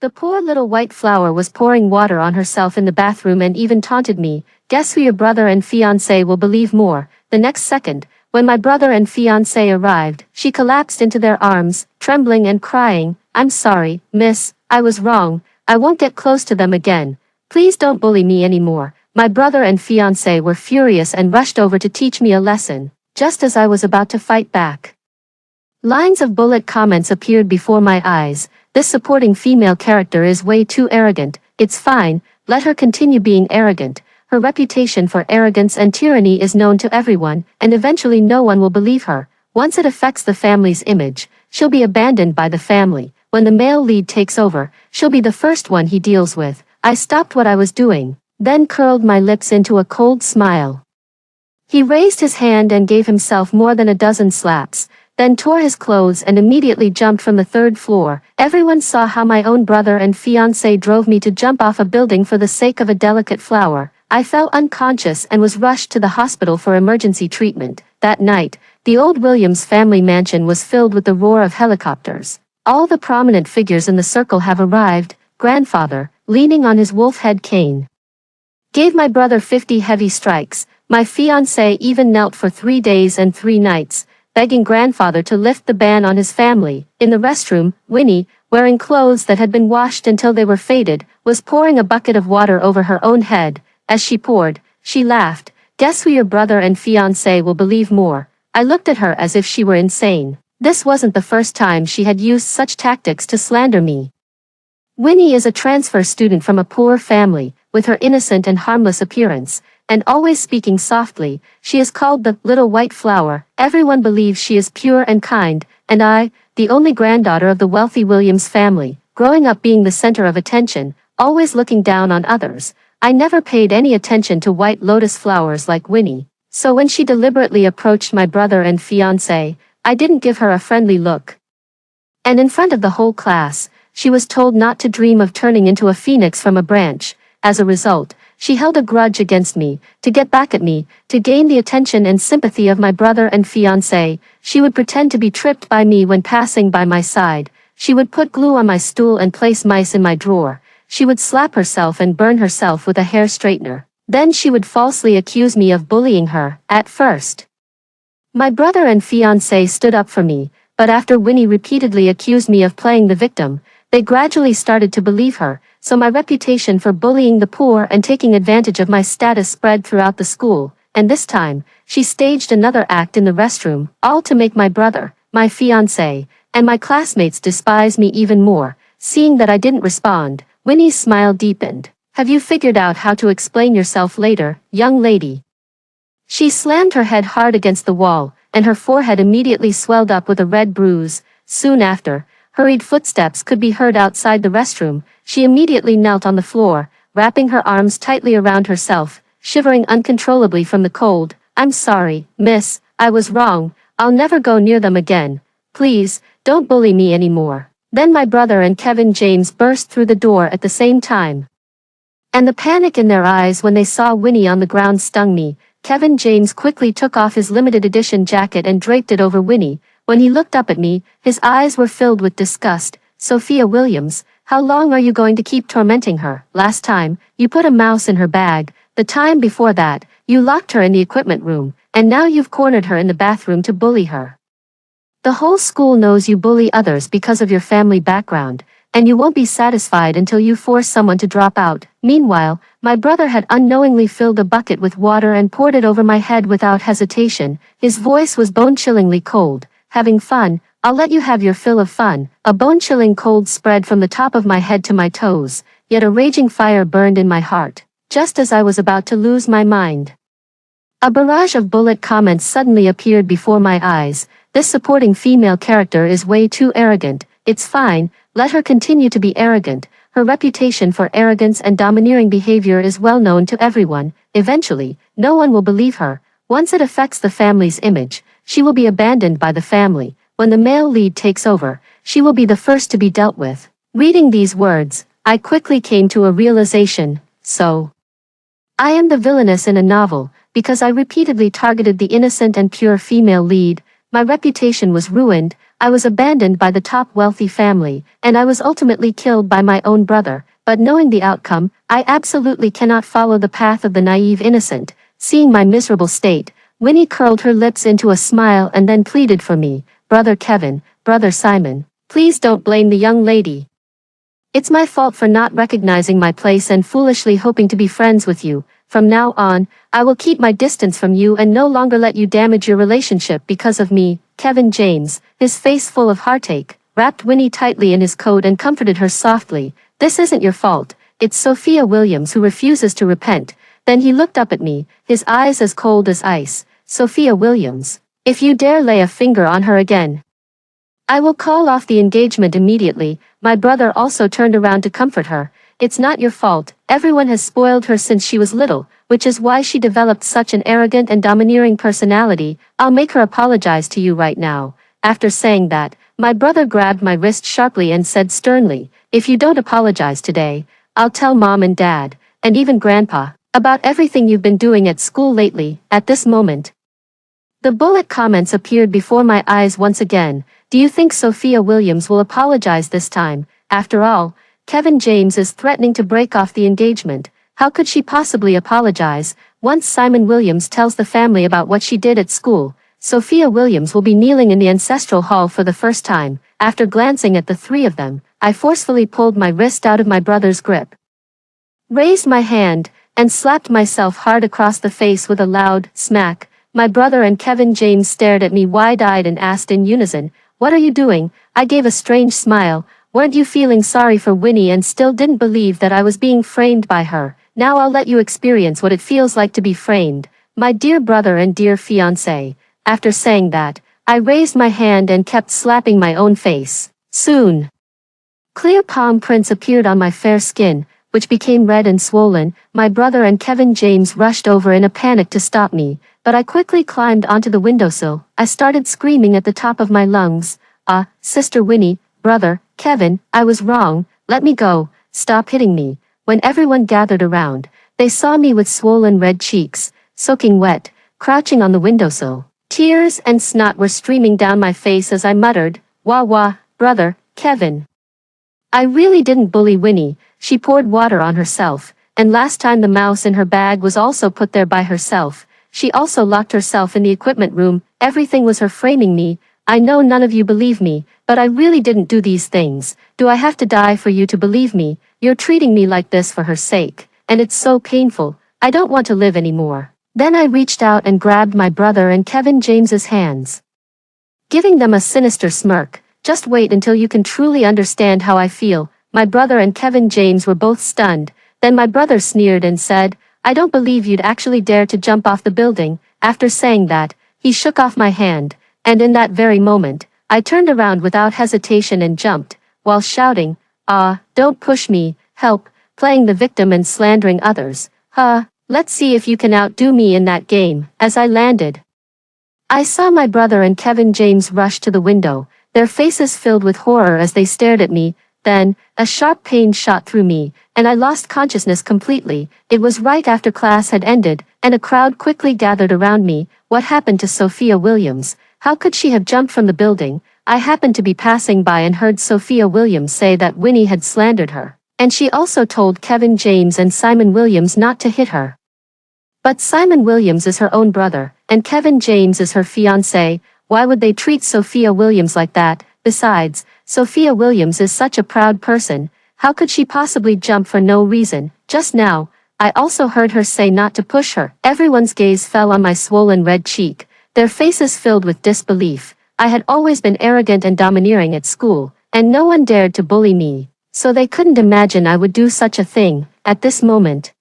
The poor little white flower was pouring water on herself in the bathroom and even taunted me. Guess who your brother and fiancé will believe more? The next second, when my brother and fiancé arrived, she collapsed into their arms, trembling and crying, "I'm sorry, miss, I was wrong, I won't get close to them again. Please don't bully me anymore." My brother and fiancé were furious and rushed over to teach me a lesson, just as I was about to fight back. Lines of bullet comments appeared before my eyes. This supporting female character is way too arrogant. It's fine, let her continue being arrogant. Her reputation for arrogance and tyranny is known to everyone, and eventually no one will believe her. Once it affects the family's image, she'll be abandoned by the family. When the male lead takes over, she'll be the first one he deals with. I stopped what I was doing, then curled my lips into a cold smile. He raised his hand and gave himself more than a dozen slaps, then tore his clothes and immediately jumped from the third floor. Everyone saw how my own brother and fiancé drove me to jump off a building for the sake of a delicate flower. I fell unconscious and was rushed to the hospital for emergency treatment. That night, the old Williams family mansion was filled with the roar of helicopters. All the prominent figures in the circle have arrived. Grandfather, leaning on his wolf-head cane, gave my brother 50 heavy strikes. My fiancé even knelt for 3 days and 3 nights, begging grandfather to lift the ban on his family. In the restroom, Winnie, wearing clothes that had been washed until they were faded, was pouring a bucket of water over her own head. As she poured, she laughed. "Guess who your brother and fiancé will believe more?" I looked at her as if she were insane. This wasn't the first time she had used such tactics to slander me. Winnie is a transfer student from a poor family. With her innocent and harmless appearance, and always speaking softly, she is called the little white flower. Everyone believes she is pure and kind, and I, the only granddaughter of the wealthy Williams family, growing up being the center of attention, always looking down on others, I never paid any attention to white lotus flowers like Winnie. So when she deliberately approached my brother and fiancé, I didn't give her a friendly look. And in front of the whole class, she was told not to dream of turning into a phoenix from a branch. As a result, she held a grudge against me, to get back at me, to gain the attention and sympathy of my brother and fiancé. She would pretend to be tripped by me when passing by my side. She would put glue on my stool and place mice in my drawer. She would slap herself and burn herself with a hair straightener. Then she would falsely accuse me of bullying her. At first, my brother and fiancé stood up for me, but after Winnie repeatedly accused me of playing the victim, they gradually started to believe her. So my reputation for bullying the poor and taking advantage of my status spread throughout the school, and this time, she staged another act in the restroom, all to make my brother, my fiancé, and my classmates despise me even more. Seeing that I didn't respond, Winnie's smile deepened. "Have you figured out how to explain yourself later, young lady?" She slammed her head hard against the wall, and her forehead immediately swelled up with a red bruise. Soon after, hurried footsteps could be heard outside the restroom. She immediately knelt on the floor, wrapping her arms tightly around herself, shivering uncontrollably from the cold. "I'm sorry, miss, I was wrong, I'll never go near them again. Please, don't bully me anymore." Then my brother and Kevin James burst through the door at the same time. And the panic in their eyes when they saw Winnie on the ground stung me. Kevin James quickly took off his limited edition jacket and draped it over Winnie. When he looked up at me, his eyes were filled with disgust. "Sophia Williams, how long are you going to keep tormenting her? Last time, you put a mouse in her bag. The time before that, you locked her in the equipment room, and now you've cornered her in the bathroom to bully her. The whole school knows you bully others because of your family background, and you won't be satisfied until you force someone to drop out." Meanwhile, my brother had unknowingly filled a bucket with water and poured it over my head without hesitation. His voice was bone-chillingly cold. "Having fun? I'll let you have your fill of fun." A bone-chilling cold spread from the top of my head to my toes, yet a raging fire burned in my heart, just as I was about to lose my mind. A barrage of bullet comments suddenly appeared before my eyes. "This supporting female character is way too arrogant. It's fine, let her continue to be arrogant. Her reputation for arrogance and domineering behavior is well known to everyone. Eventually, no one will believe her. Once it affects the family's image, she will be abandoned by the family. When the male lead takes over, she will be the first to be dealt with." Reading these words, I quickly came to a realization. So, I am the villainess in a novel, because I repeatedly targeted the innocent and pure female lead. My reputation was ruined. I was abandoned by the top wealthy family, and I was ultimately killed by my own brother. But knowing the outcome, I absolutely cannot follow the path of the naive innocent. Seeing my miserable state, Winnie curled her lips into a smile and then pleaded for me. Brother Kevin, Brother Simon, please don't blame the young lady. It's my fault for not recognizing my place and foolishly hoping to be friends with you. From now on, I will keep my distance from you and no longer let you damage your relationship because of me. Kevin James, his face full of heartache, wrapped Winnie tightly in his coat and comforted her softly. This isn't your fault, it's Sophia Williams who refuses to repent. Then he looked up at me, his eyes as cold as ice. Sophia Williams, if you dare lay a finger on her again, I will call off the engagement immediately. My brother also turned around to comfort her. It's not your fault, everyone has spoiled her since she was little, which is why she developed such an arrogant and domineering personality. I'll make her apologize to you right now. After saying that, my brother grabbed my wrist sharply and said sternly, if you don't apologize today, I'll tell Mom and Dad, and even Grandpa, about everything you've been doing at school lately. At this moment, the bullet comments appeared before my eyes once again. Do you think Sophia Williams will apologize this time? After all, Kevin James is threatening to break off the engagement. How could she possibly apologize? Once Simon Williams tells the family about what she did at school, Sophia Williams will be kneeling in the ancestral hall for the first time. After glancing at the three of them, I forcefully pulled my wrist out of my brother's grip, raised my hand, and slapped myself hard across the face with a loud smack. My brother and Kevin James stared at me wide-eyed and asked in unison, what are you doing? I gave a strange smile. Weren't you feeling sorry for Winnie and still didn't believe that I was being framed by her? Now I'll let you experience what it feels like to be framed, my dear brother and dear fiancé. After saying that, I raised my hand and kept slapping my own face. Soon, clear palm prints appeared on my fair skin, which became red and swollen. My brother and Kevin James rushed over in a panic to stop me, but I quickly climbed onto the windowsill. I started screaming at the top of my lungs. Sister Winnie, brother, Kevin, I was wrong, let me go, stop hitting me. When everyone gathered around, they saw me with swollen red cheeks, soaking wet, crouching on the windowsill. Tears and snot were streaming down my face as I muttered, wah wah, brother, Kevin. I really didn't bully Winnie, she poured water on herself, and last time the mouse in her bag was also put there by herself. She also locked herself in the equipment room. Everything was her framing me. I know none of you believe me, but I really didn't do these things. Do I have to die for you to believe me? You're treating me like this for her sake, and it's so painful. I don't want to live anymore. Then I reached out and grabbed my brother and Kevin James's hands, giving them a sinister smirk. Just wait until you can truly understand how I feel. My brother and Kevin James were both stunned. Then my brother sneered and said, I don't believe you'd actually dare to jump off the building. After saying that, he shook off my hand, and in that very moment, I turned around without hesitation and jumped, while shouting, don't push me, help, playing the victim and slandering others. Let's see if you can outdo me in that game. As I landed, I saw my brother and Kevin James rush to the window, their faces filled with horror as they stared at me. Then, a sharp pain shot through me, and I lost consciousness completely. It was right after class had ended, and a crowd quickly gathered around me. What happened to Sophia Williams? How could she have jumped from the building? I happened to be passing by and heard Sophia Williams say that Winnie had slandered her, and she also told Kevin James and Simon Williams not to hit her. But Simon Williams is her own brother, and Kevin James is her fiancé. Why would they treat Sophia Williams like that? Besides, Sophia Williams is such a proud person. How could she possibly jump for no reason? Just now, I also heard her say not to push her. Everyone's gaze fell on my swollen red cheek, their faces filled with disbelief. I had always been arrogant and domineering at school, and no one dared to bully me, so they couldn't imagine I would do such a thing. At this moment,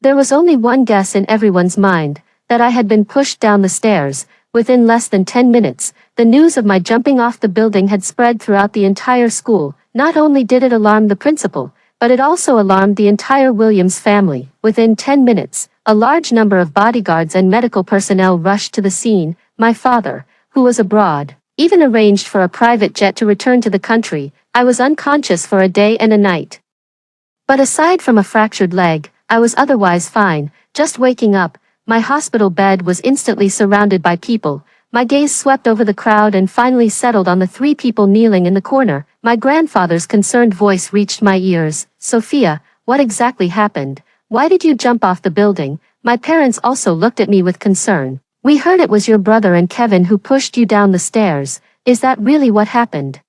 there was only one guess in everyone's mind, that I had been pushed down the stairs. Within less than 10 minutes, the news of my jumping off the building had spread throughout the entire school. Not only did it alarm the principal, but it also alarmed the entire Williams family. Within 10 minutes, a large number of bodyguards and medical personnel rushed to the scene. My father, who was abroad, even arranged for a private jet to return to the country. I was unconscious for a day and a night. But aside from a fractured leg, I was otherwise fine. Just waking up, my hospital bed was instantly surrounded by people. My gaze swept over the crowd and finally settled on the three people kneeling in the corner. My grandfather's concerned voice reached my ears. Sophia, what exactly happened? Why did you jump off the building? My parents also looked at me with concern. We heard it was your brother and Kevin who pushed you down the stairs. Is that really what happened?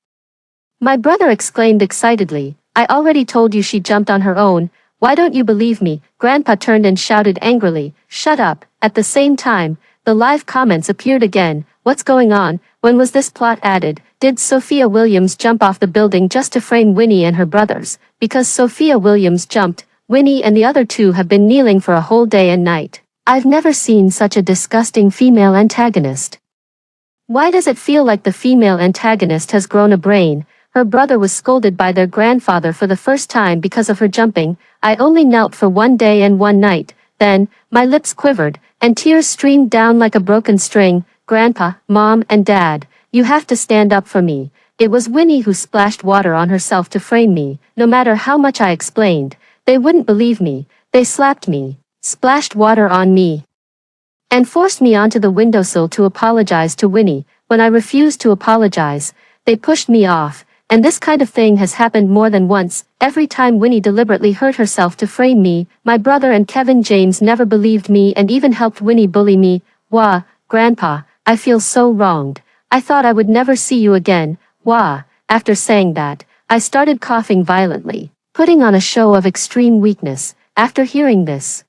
My brother exclaimed excitedly. I already told you she jumped on her own. Why don't you believe me? Grandpa turned and shouted angrily. Shut up. At the same time, the live comments appeared again. What's going on? When was this plot added? Did Sophia Williams jump off the building just to frame Winnie and her brothers? Because Sophia Williams jumped, Winnie and the other two have been kneeling for a whole day and night. I've never seen such a disgusting female antagonist. Why does it feel like the female antagonist has grown a brain? Her brother was scolded by their grandfather for the first time because of her jumping. I only knelt for 1 day and 1 night. Then, my lips quivered, and tears streamed down like a broken string. Grandpa, Mom, and Dad, you have to stand up for me. It was Winnie who splashed water on herself to frame me. No matter how much I explained, they wouldn't believe me. They slapped me, splashed water on me, and forced me onto the windowsill to apologize to Winnie. When I refused to apologize, they pushed me off. And this kind of thing has happened more than once. Every time Winnie deliberately hurt herself to frame me, my brother and Kevin James never believed me and even helped Winnie bully me. Wah, Grandpa, I feel so wronged. I thought I would never see you again. Wah. After saying that, I started coughing violently, putting on a show of extreme weakness. After hearing this,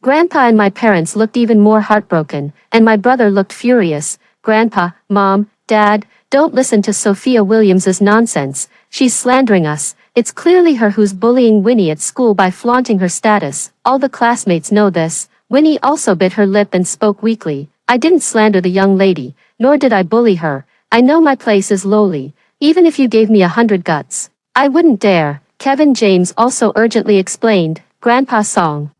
Grandpa and my parents looked even more heartbroken, and my brother looked furious. Grandpa, Mom, Dad, don't listen to Sophia Williams's nonsense. She's slandering us. It's clearly her who's bullying Winnie at school by flaunting her status. All the classmates know this. Winnie also bit her lip and spoke weakly. I didn't slander the young lady, nor did I bully her. I know my place is lowly. Even if you gave me 100 guts, I wouldn't dare. Kevin James also urgently explained. Grandpa's song.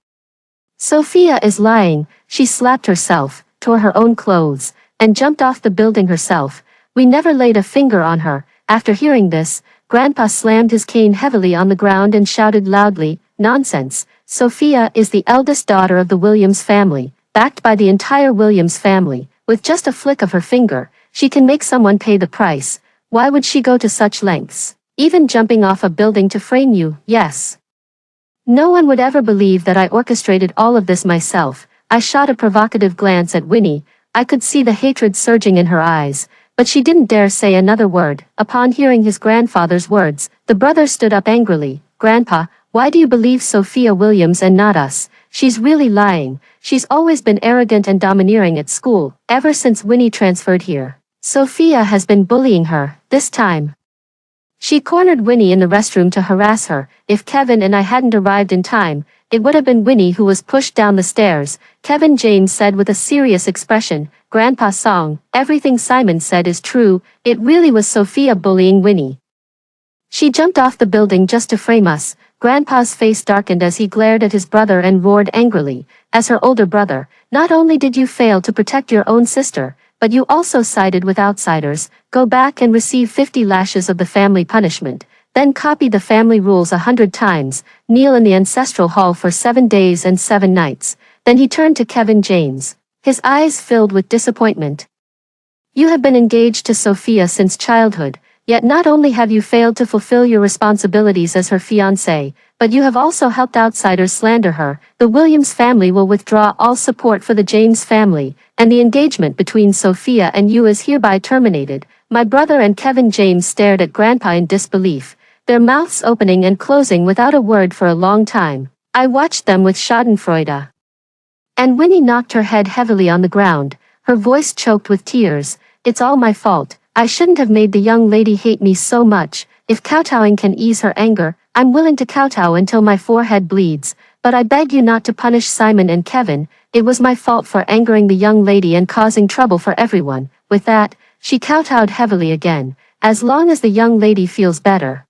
Sophia is lying. She slapped herself, tore her own clothes, and jumped off the building herself. We never laid a finger on her. After hearing this, Grandpa slammed his cane heavily on the ground and shouted loudly, Nonsense. Sophia is the eldest daughter of the Williams family, backed by the entire Williams family. With just a flick of her finger, she can make someone pay the price. Why would she go to such lengths? Even jumping off a building to frame you, yes. No one would ever believe that I orchestrated all of this myself. I shot a provocative glance at Winnie. I could see the hatred surging in her eyes, but she didn't dare say another word. Upon hearing his grandfather's words, the brother stood up angrily. Grandpa, why do you believe Sophia Williams and not us? She's really lying. She's always been arrogant and domineering at school, ever since Winnie transferred here. Sophia has been bullying her, this time. She cornered Winnie in the restroom to harass her. If Kevin and I hadn't arrived in time, it would have been Winnie who was pushed down the stairs. Kevin James said with a serious expression. Grandpa's song. Everything Simon said is true. It really was Sophia bullying Winnie. She jumped off the building just to frame us. Grandpa's face darkened as he glared at his brother and roared angrily. As her older brother, not only did you fail to protect your own sister, but you also sided with outsiders. Go back and receive 50 lashes of the family punishment. Then copy the family rules 100 times. Kneel in the ancestral hall for 7 days and 7 nights. Then he turned to Kevin James, his eyes filled with disappointment. You have been engaged to Sophia since childhood, yet not only have you failed to fulfill your responsibilities as her fiancé, but you have also helped outsiders slander her. The Williams family will withdraw all support for the James family, and the engagement between Sophia and you is hereby terminated. My brother and Kevin James stared at Grandpa in disbelief, their mouths opening and closing without a word for a long time. I watched them with schadenfreude. And Winnie knocked her head heavily on the ground, her voice choked with tears. It's all my fault. I shouldn't have made the young lady hate me so much. If kowtowing can ease her anger, I'm willing to kowtow until my forehead bleeds. But I beg you not to punish Simon and Kevin. It was my fault for angering the young lady and causing trouble for everyone. With that, she kowtowed heavily again. As long as the young lady feels better.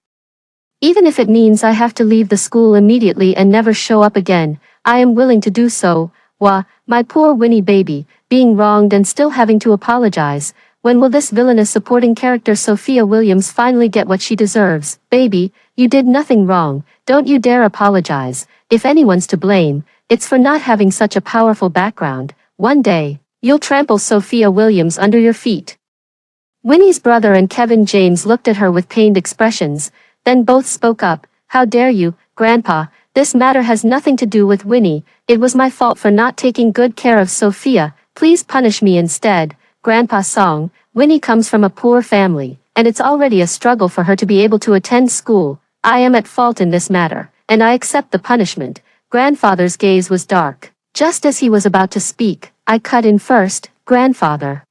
Even if it means I have to leave the school immediately and never show up again, I am willing to do so. Wah, my poor Winnie baby, being wronged and still having to apologize. When will this villainous supporting character Sophia Williams finally get what she deserves? Baby, you did nothing wrong. Don't you dare apologize. If anyone's to blame, it's for not having such a powerful background. One day, You'll trample Sophia Williams under your feet. Winnie's brother and Kevin James looked at her with pained expressions, then both spoke up. How dare you, Grandpa, this matter has nothing to do with Winnie, it was my fault for not taking good care of Sophia, please punish me instead. Grandpa Song, Winnie comes from a poor family, and it's already a struggle for her to be able to attend school. I am at fault in this matter, and I accept the punishment. Grandfather's gaze was dark. Just as he was about to speak, I cut in first. Grandfather,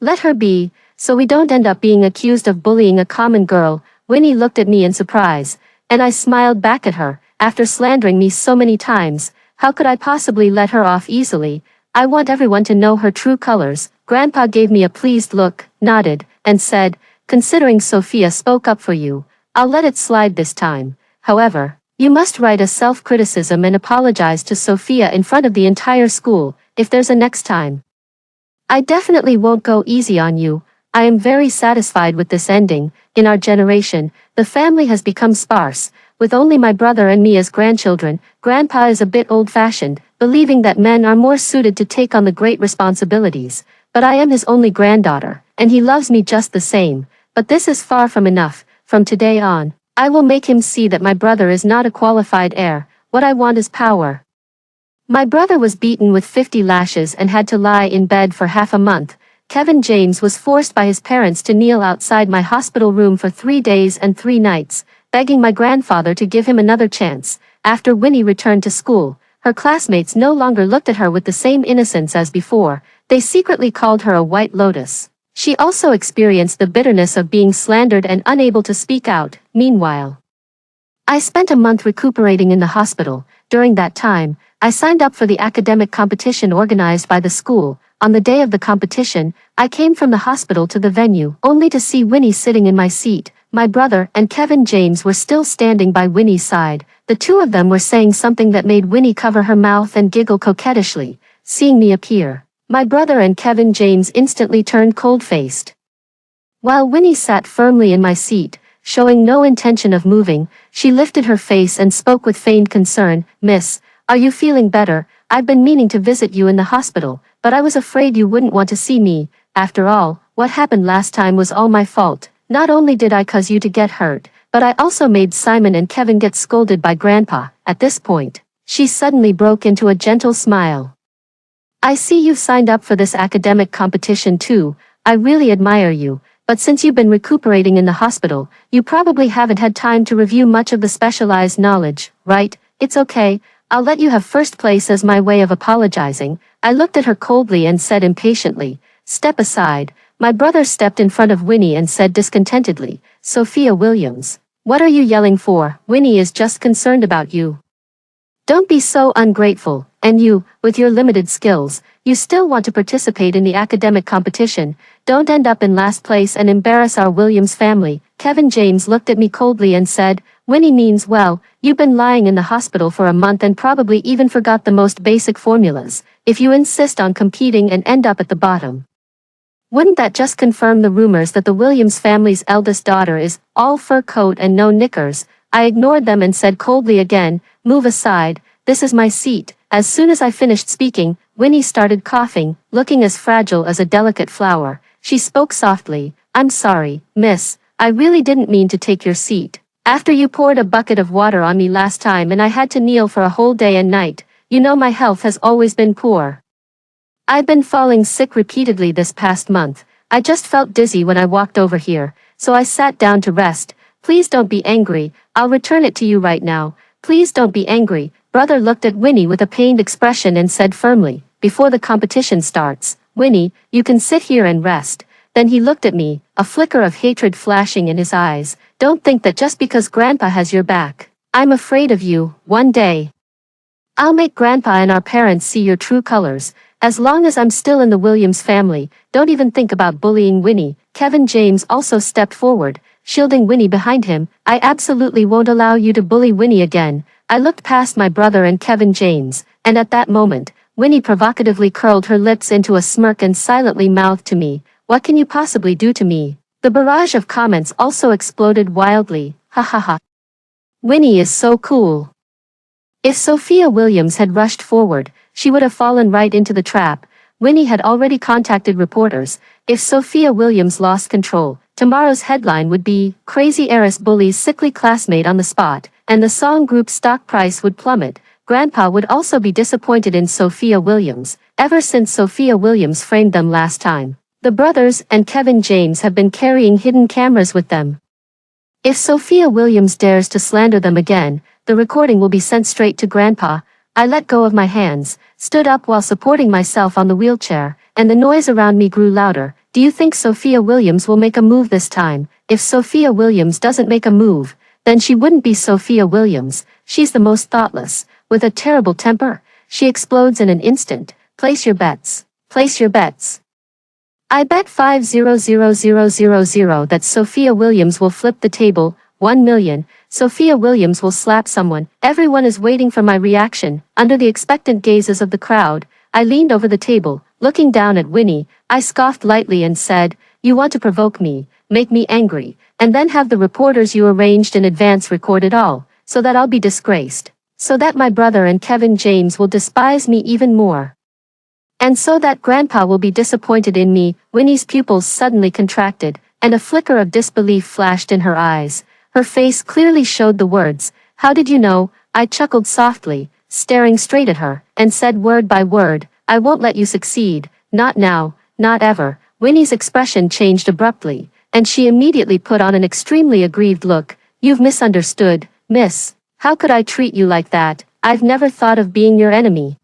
let her be, so we don't end up being accused of bullying a common girl. Winnie looked at me in surprise, and I smiled back at her. After slandering me so many times, how could I possibly let her off easily? I want everyone to know her true colors. Grandpa gave me a pleased look, nodded, and said, considering Sophia spoke up for you, I'll let it slide this time. However, you must write a self-criticism and apologize to Sophia in front of the entire school, if there's a next time. I definitely won't go easy on you. I am very satisfied with this ending. In our generation, the family has become sparse, with only my brother and me as grandchildren. Grandpa is a bit old-fashioned, believing that men are more suited to take on the great responsibilities, but I am his only granddaughter, and he loves me just the same. But this is far from enough. From today on, I will make him see that my brother is not a qualified heir. What I want is power. My brother was beaten with 50 lashes and had to lie in bed for half a month. Kevin James was forced by his parents to kneel outside my hospital room for 3 days and 3 nights, begging my grandfather to give him another chance. After Winnie returned to school, her classmates no longer looked at her with the same innocence as before. They secretly called her a white lotus. She also experienced the bitterness of being slandered and unable to speak out. Meanwhile, I spent a month recuperating in the hospital. During that time, I signed up for the academic competition organized by the school. On the day of the competition, I came from the hospital to the venue, only to see Winnie sitting in my seat. My brother and Kevin James were still standing by Winnie's side. The two of them were saying something that made Winnie cover her mouth and giggle coquettishly. Seeing me appear, my brother and Kevin James instantly turned cold-faced. While Winnie sat firmly in my seat, showing no intention of moving, she lifted her face and spoke with feigned concern. Miss, are you feeling better? I've been meaning to visit you in the hospital, but I was afraid you wouldn't want to see me. After all, what happened last time was all my fault. Not only did I cause you to get hurt, but I also made Simon and Kevin get scolded by Grandpa. At this point, she suddenly broke into a gentle smile. I see you've signed up for this academic competition too. I really admire you, but since you've been recuperating in the hospital, you probably haven't had time to review much of the specialized knowledge, right? It's okay, I'll let you have first place as my way of apologizing. I looked at her coldly and said impatiently, step aside. My brother stepped in front of Winnie and said discontentedly, Sophia Williams, what are you yelling for? Winnie is just concerned about you. Don't be so ungrateful, and you, with your limited skills, you still want to participate in the academic competition. Don't end up in last place and embarrass our Williams family. Kevin James looked at me coldly and said, Winnie means well, you've been lying in the hospital for a month and probably even forgot the most basic formulas. If you insist on competing and end up at the bottom, wouldn't that just confirm the rumors that the Williams family's eldest daughter is all fur coat and no knickers? I ignored them and said coldly again, move aside, this is my seat. As soon as I finished speaking, Winnie started coughing, looking as fragile as a delicate flower. She spoke softly, I'm sorry, miss, I really didn't mean to take your seat. After you poured a bucket of water on me last time and I had to kneel for a whole day and night, you know my health has always been poor. I've been falling sick repeatedly this past month. I just felt dizzy when I walked over here, so I sat down to rest. Please don't be angry, I'll return it to you right now. Please don't be angry. Brother looked at Winnie with a pained expression and said firmly, before the competition starts, Winnie, you can sit here and rest. Then he looked at me, a flicker of hatred flashing in his eyes. Don't think that just because Grandpa has your back, I'm afraid of you. One day, I'll make Grandpa and our parents see your true colors. As long as I'm still in the Williams family, don't even think about bullying Winnie. Kevin James also stepped forward, shielding Winnie behind him. I absolutely won't allow you to bully Winnie again. I looked past my brother and Kevin James, and at that moment, Winnie provocatively curled her lips into a smirk and silently mouthed to me, what can you possibly do to me? The barrage of comments also exploded wildly, ha ha ha. Winnie is so cool. If Sophia Williams had rushed forward, she would have fallen right into the trap. Winnie had already contacted reporters. If Sophia Williams lost control, tomorrow's headline would be, "Crazy Heiress Bullies Sickly Classmate on the Spot," and the song group's stock price would plummet. Grandpa would also be disappointed in Sophia Williams, ever since Sophia Williams framed them last time. The brothers and Kevin James have been carrying hidden cameras with them. If Sophia Williams dares to slander them again, the recording will be sent straight to Grandpa. I let go of my hands, stood up while supporting myself on the wheelchair, and the noise around me grew louder. Do you think Sophia Williams will make a move this time? If Sophia Williams doesn't make a move, then she wouldn't be Sophia Williams. She's the most thoughtless, with a terrible temper. She explodes in an instant. Place your bets. Place your bets. I bet 5,000,000 that Sophia Williams will flip the table. 1,000,000. Sophia Williams will slap someone. Everyone is waiting for my reaction. Under the expectant gazes of the crowd, I leaned over the table, looking down at Winnie. I scoffed lightly and said, "You want to provoke me, make me angry, and then have the reporters you arranged in advance record it all, so that I'll be disgraced. So that my brother and Kevin James will despise me even more. And so that Grandpa will be disappointed in me." Winnie's pupils suddenly contracted, and a flicker of disbelief flashed in her eyes. Her face clearly showed the words, "How did you know?" I chuckled softly, staring straight at her, and said word by word, "I won't let you succeed, not now, not ever." Winnie's expression changed abruptly, and she immediately put on an extremely aggrieved look. "You've misunderstood, miss. How could I treat you like that? I've never thought of being your enemy.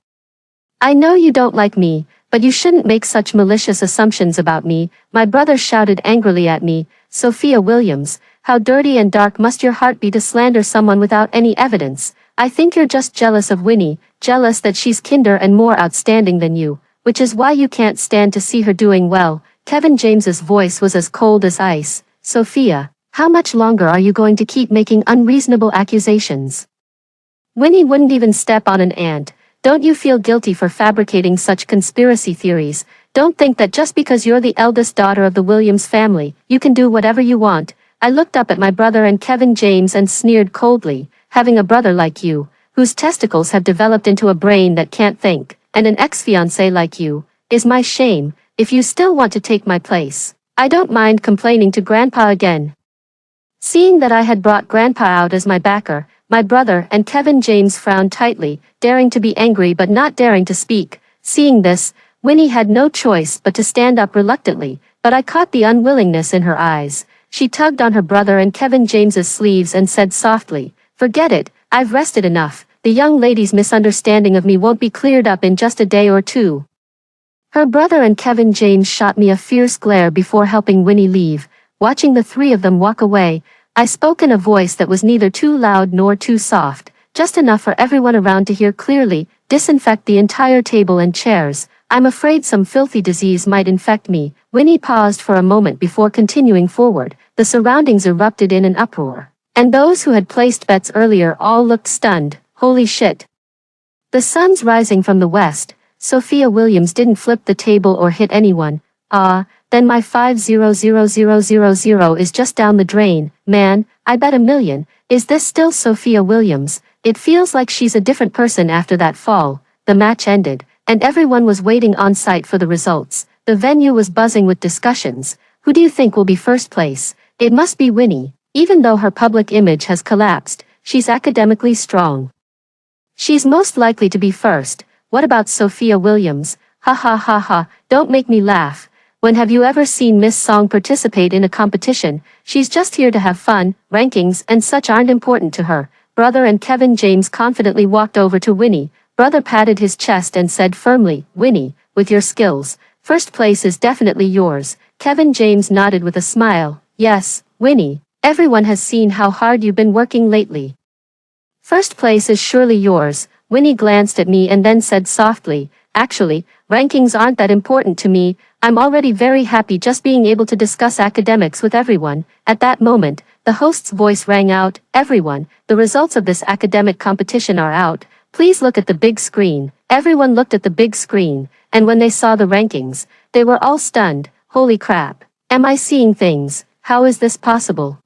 I know you don't like me, but you shouldn't make such malicious assumptions about me." My brother shouted angrily at me, "Sophia Williams, how dirty and dark must your heart be to slander someone without any evidence? I think you're just jealous of Winnie, jealous that she's kinder and more outstanding than you, which is why you can't stand to see her doing well." Kevin James's voice was as cold as ice. "Sophia, how much longer are you going to keep making unreasonable accusations? Winnie wouldn't even step on an ant. Don't you feel guilty for fabricating such conspiracy theories? Don't think that just because you're the eldest daughter of the Williams family, you can do whatever you want." I looked up at my brother and Kevin James and sneered coldly. "Having a brother like you, whose testicles have developed into a brain that can't think, and an ex-fiancé like you, is my shame. If you still want to take my place, I don't mind complaining to Grandpa again." Seeing that I had brought Grandpa out as my backer, my brother and Kevin James frowned tightly, daring to be angry but not daring to speak. Seeing this, Winnie had no choice but to stand up reluctantly, but I caught the unwillingness in her eyes. She tugged on her brother and Kevin James's sleeves and said softly, "Forget it, I've rested enough. The young lady's misunderstanding of me won't be cleared up in just a day or two." Her brother and Kevin James shot me a fierce glare before helping Winnie leave. Watching the three of them walk away, I spoke in a voice that was neither too loud nor too soft, just enough for everyone around to hear clearly. "Disinfect the entire table and chairs. I'm afraid some filthy disease might infect me." Winnie paused for a moment before continuing forward. The surroundings erupted in an uproar, and those who had placed bets earlier all looked stunned. "Holy shit. The sun's rising from the west. Sophia Williams didn't flip the table or hit anyone. Then my 5,000,000 is just down the drain. Man, I bet 1,000,000. Is this still Sophia Williams? It feels like she's a different person after that fall." The match ended, and everyone was waiting on site for the results. The venue was buzzing with discussions. "Who do you think will be first place?" "It must be Winnie. Even though her public image has collapsed, she's academically strong. She's most likely to be first." "What about Sophia Williams?" "Ha ha ha ha, don't make me laugh. When have you ever seen Miss Song participate in a competition? She's just here to have fun. Rankings and such aren't important to her." Brother and Kevin James confidently walked over to Winnie. Brother patted his chest and said firmly, "Winnie, with your skills, first place is definitely yours." Kevin James nodded with a smile. "Yes, Winnie, everyone has seen how hard you've been working lately. First place is surely yours." Winnie glanced at me and then said softly, "Actually, rankings aren't that important to me. I'm already very happy just being able to discuss academics with everyone." At that moment, the host's voice rang out, "Everyone, the results of this academic competition are out. Please look at the big screen." Everyone looked at the big screen, and when they saw the rankings, they were all stunned. "Holy crap. Am I seeing things? How is this possible?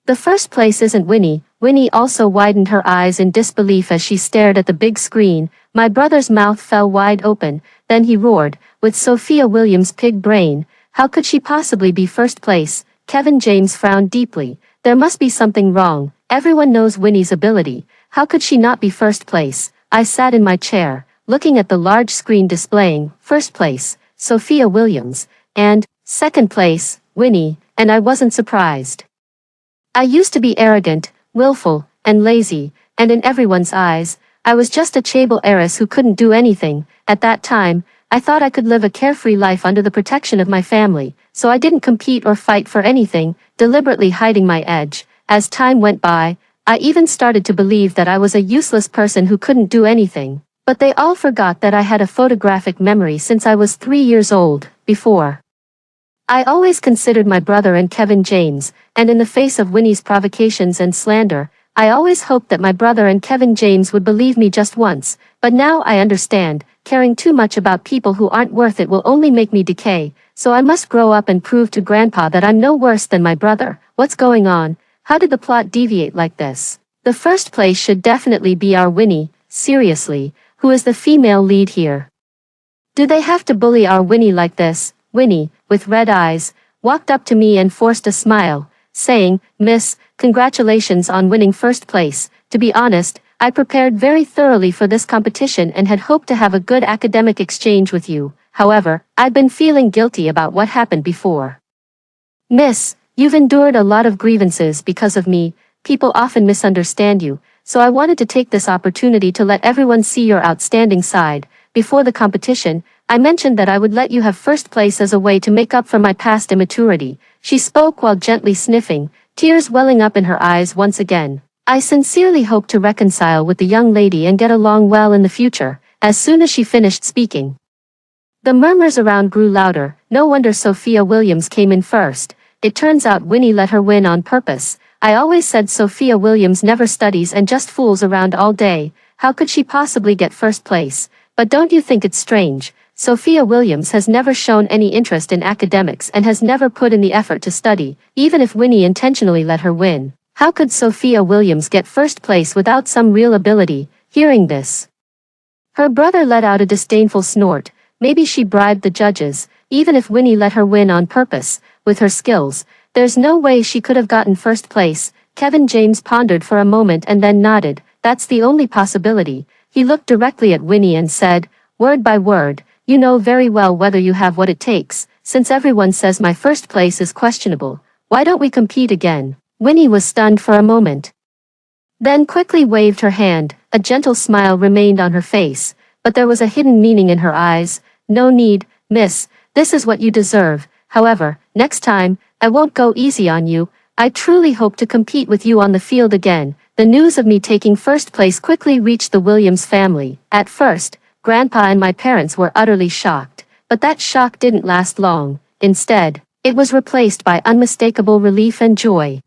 The first place isn't Winnie." Winnie also widened her eyes in disbelief as she stared at the big screen. My brother's mouth fell wide open, then he roared, with Sophia Williams' pig brain. How could she possibly be first place? Kevin James frowned deeply. There must be something wrong. Everyone knows Winnie's ability. How could she not be first place? I sat in my chair, looking at the large screen displaying, first place, Sophia Williams, and, second place, Winnie, and I wasn't surprised. I used to be arrogant, willful, and lazy, and in everyone's eyes, I was just a chaebol heiress who couldn't do anything. At that time, I thought I could live a carefree life under the protection of my family, so I didn't compete or fight for anything, deliberately hiding my edge. As time went by, I even started to believe that I was a useless person who couldn't do anything. But they all forgot that I had a photographic memory since I was 3 years old. Before, I always considered my brother and Kevin James, and in the face of Winnie's provocations and slander, I always hoped that my brother and Kevin James would believe me just once, but now I understand, caring too much about people who aren't worth it will only make me decay, so I must grow up and prove to Grandpa that I'm no worse than my brother. What's going on? How did the plot deviate like this? The first place should definitely be our Winnie, seriously, who is the female lead here? Do they have to bully our Winnie like this? Winnie, with red eyes, walked up to me and forced a smile, saying, "Miss, congratulations on winning first place. To be honest, I prepared very thoroughly for this competition and had hoped to have a good academic exchange with you. However, I've been feeling guilty about what happened before. Miss, you've endured a lot of grievances because of me. People often misunderstand you, so I wanted to take this opportunity to let everyone see your outstanding side. Before the competition, I mentioned that I would let you have first place as a way to make up for my past immaturity." She spoke while gently sniffing, tears welling up in her eyes once again. "I sincerely hope to reconcile with the young lady and get along well in the future." As soon as she finished speaking, the murmurs around grew louder. No wonder Sophia Williams came in first. It turns out Winnie let her win on purpose. I always said Sophia Williams never studies and just fools around all day. How could she possibly get first place? But don't you think it's strange? Sophia Williams has never shown any interest in academics and has never put in the effort to study, even if Winnie intentionally let her win. How could Sophia Williams get first place without some real ability? Hearing this, her brother let out a disdainful snort. Maybe she bribed the judges. Even if Winnie let her win on purpose, with her skills, there's no way she could have gotten first place. Kevin James pondered for a moment and then nodded. That's the only possibility. He looked directly at Winnie and said, word by word, "You know very well whether you have what it takes. Since everyone says my first place is questionable, why don't we compete again?" Winnie was stunned for a moment, then quickly waved her hand. A gentle smile remained on her face, but there was a hidden meaning in her eyes. "No need, miss. This is what you deserve. However, next time, I won't go easy on you. I truly hope to compete with you on the field again." The news of me taking first place quickly reached the Williams family. At first, Grandpa and my parents were utterly shocked, but that shock didn't last long. Instead, it was replaced by unmistakable relief and joy.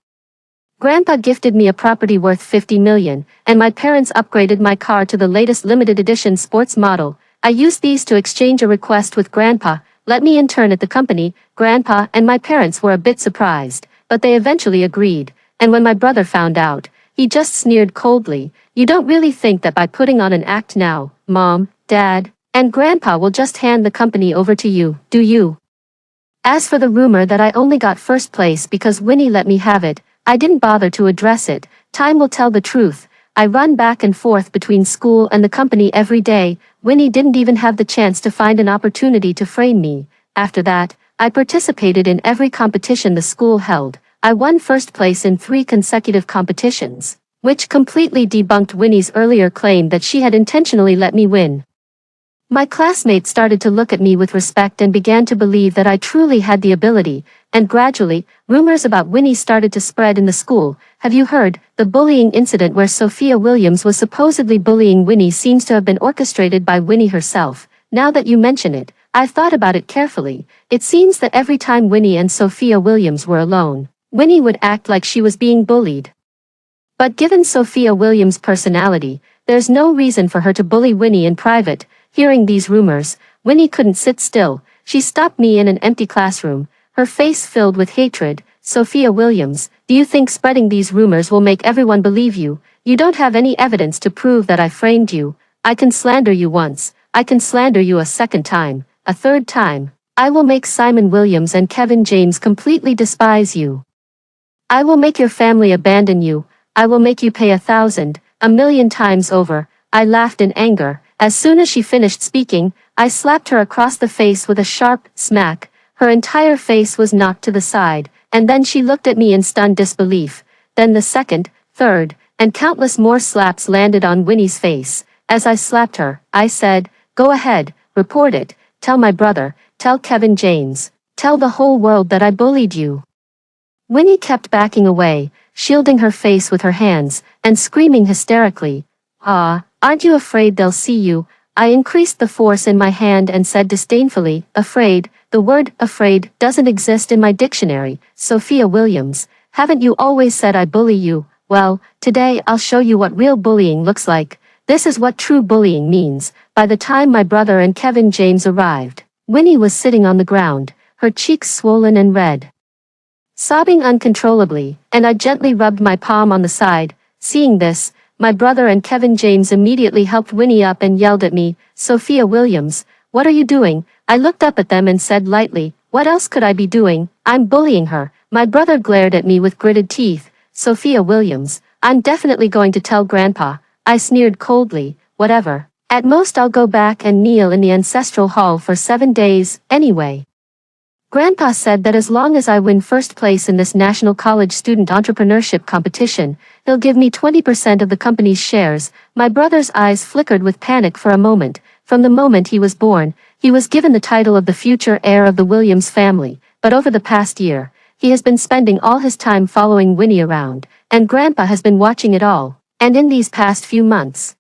Grandpa gifted me a property worth $50 million, and my parents upgraded my car to the latest limited edition sports model. I used these to exchange a request with Grandpa. Let me intern at the company. Grandpa and my parents were a bit surprised, but they eventually agreed, and when my brother found out, he just sneered coldly. "You don't really think that by putting on an act now, Mom, Dad, and Grandpa will just hand the company over to you, do you?" As for the rumor that I only got first place because Winnie let me have it, I didn't bother to address it. Time will tell the truth. I run back and forth between school and the company every day. Winnie didn't even have the chance to find an opportunity to frame me. After that, I participated in every competition the school held. I won first place in 3 consecutive competitions, which completely debunked Winnie's earlier claim that she had intentionally let me win. My classmates started to look at me with respect and began to believe that I truly had the ability, and gradually, rumors about Winnie started to spread in the school. Have you heard? The bullying incident where Sophia Williams was supposedly bullying Winnie seems to have been orchestrated by Winnie herself. Now that you mention it, I've thought about it carefully. It seems that every time Winnie and Sophia Williams were alone, Winnie would act like she was being bullied. But given Sophia Williams' personality, there's no reason for her to bully Winnie in private. Hearing these rumors, Winnie couldn't sit still. She stopped me in an empty classroom, her face filled with hatred. Sophia Williams, do you think spreading these rumors will make everyone believe you? You don't have any evidence to prove that I framed you. I can slander you once. I can slander you a second time, a third time. I will make Simon Williams and Kevin James completely despise you. I will make your family abandon you. I will make you pay 1,000, 1,000,000 times over. I laughed in anger. As soon as she finished speaking, I slapped her across the face with a sharp smack. Her entire face was knocked to the side, and then she looked at me in stunned disbelief. Then the second, third, and countless more slaps landed on Winnie's face. As I slapped her, I said, "Go ahead, report it, tell my brother, tell Kevin James, tell the whole world that I bullied you." Winnie kept backing away, shielding her face with her hands, and screaming hysterically, "Ah, aren't you afraid they'll see you?" I increased the force in my hand and said disdainfully, "Afraid? The word afraid doesn't exist in my dictionary, Sophia Williams. Haven't you always said I bully you? Well, today I'll show you what real bullying looks like. This is what true bullying means." By the time my brother and Kevin James arrived, Winnie was sitting on the ground, her cheeks swollen and red, sobbing uncontrollably, and I gently rubbed my palm on the side. Seeing this, my brother and Kevin James immediately helped Winnie up and yelled at me, "Sophia Williams, what are you doing?" I looked up at them and said lightly, "What else could I be doing? I'm bullying her." My brother glared at me with gritted teeth. "Sophia Williams, I'm definitely going to tell Grandpa." I sneered coldly, "Whatever. At most I'll go back and kneel in the ancestral hall for 7 days, anyway." Grandpa said that as long as I win first place in this National College Student Entrepreneurship Competition, he'll give me 20% of the company's shares. My brother's eyes flickered with panic for a moment. From the moment he was born, he was given the title of the future heir of the Williams family, but over the past year, he has been spending all his time following Winnie around, and Grandpa has been watching it all. And in these past few months,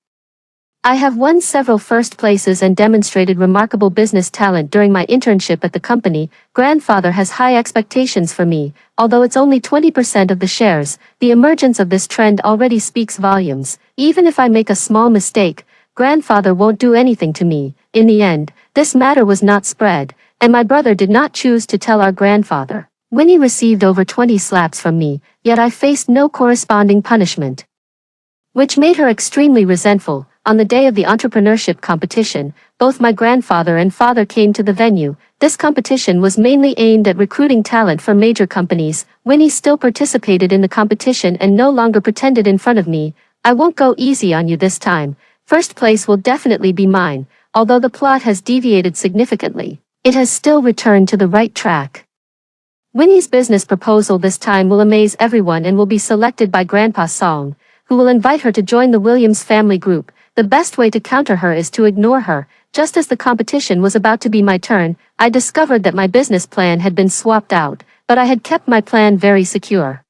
I have won several first places and demonstrated remarkable business talent during my internship at the company. Grandfather has high expectations for me, although it's only 20% of the shares. The emergence of this trend already speaks volumes. Even if I make a small mistake, Grandfather won't do anything to me. In the end, this matter was not spread, and my brother did not choose to tell our grandfather. Winnie received over 20 slaps from me, yet I faced no corresponding punishment, which made her extremely resentful. On the day of the entrepreneurship competition, both my grandfather and father came to the venue. This competition was mainly aimed at recruiting talent for major companies. Winnie still participated in the competition and no longer pretended in front of me. "I won't go easy on you this time. First place will definitely be mine." Although the plot has deviated significantly, it has still returned to the right track. Winnie's business proposal this time will amaze everyone and will be selected by Grandpa Song, who will invite her to join the Williams family group. The best way to counter her is to ignore her. Just as the competition was about to be my turn, I discovered that my business plan had been swapped out, but I had kept my plan very secure.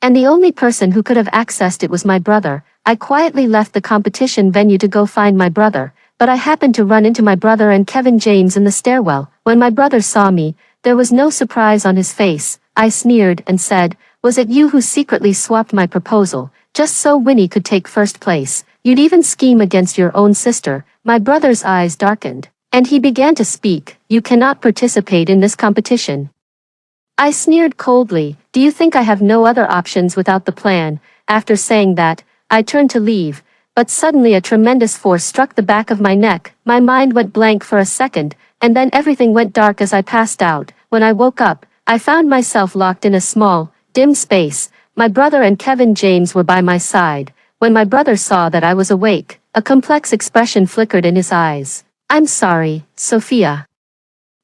And the only person who could have accessed it was my brother. I quietly left the competition venue to go find my brother, but I happened to run into my brother and Kevin James in the stairwell. When my brother saw me, there was no surprise on his face. I sneered and said, "Was it you who secretly swapped my proposal, just so Winnie could take first place? You'd even scheme against your own sister." My brother's eyes darkened, and he began to speak. "You cannot participate in this competition." I sneered coldly. "Do you think I have no other options without the plan?" After saying that, I turned to leave, but suddenly a tremendous force struck the back of my neck. My mind went blank for a second, and then everything went dark as I passed out. When I woke up, I found myself locked in a small, dim space. My brother and Kevin James were by my side. When my brother saw that I was awake, a complex expression flickered in his eyes. "I'm sorry, Sophia.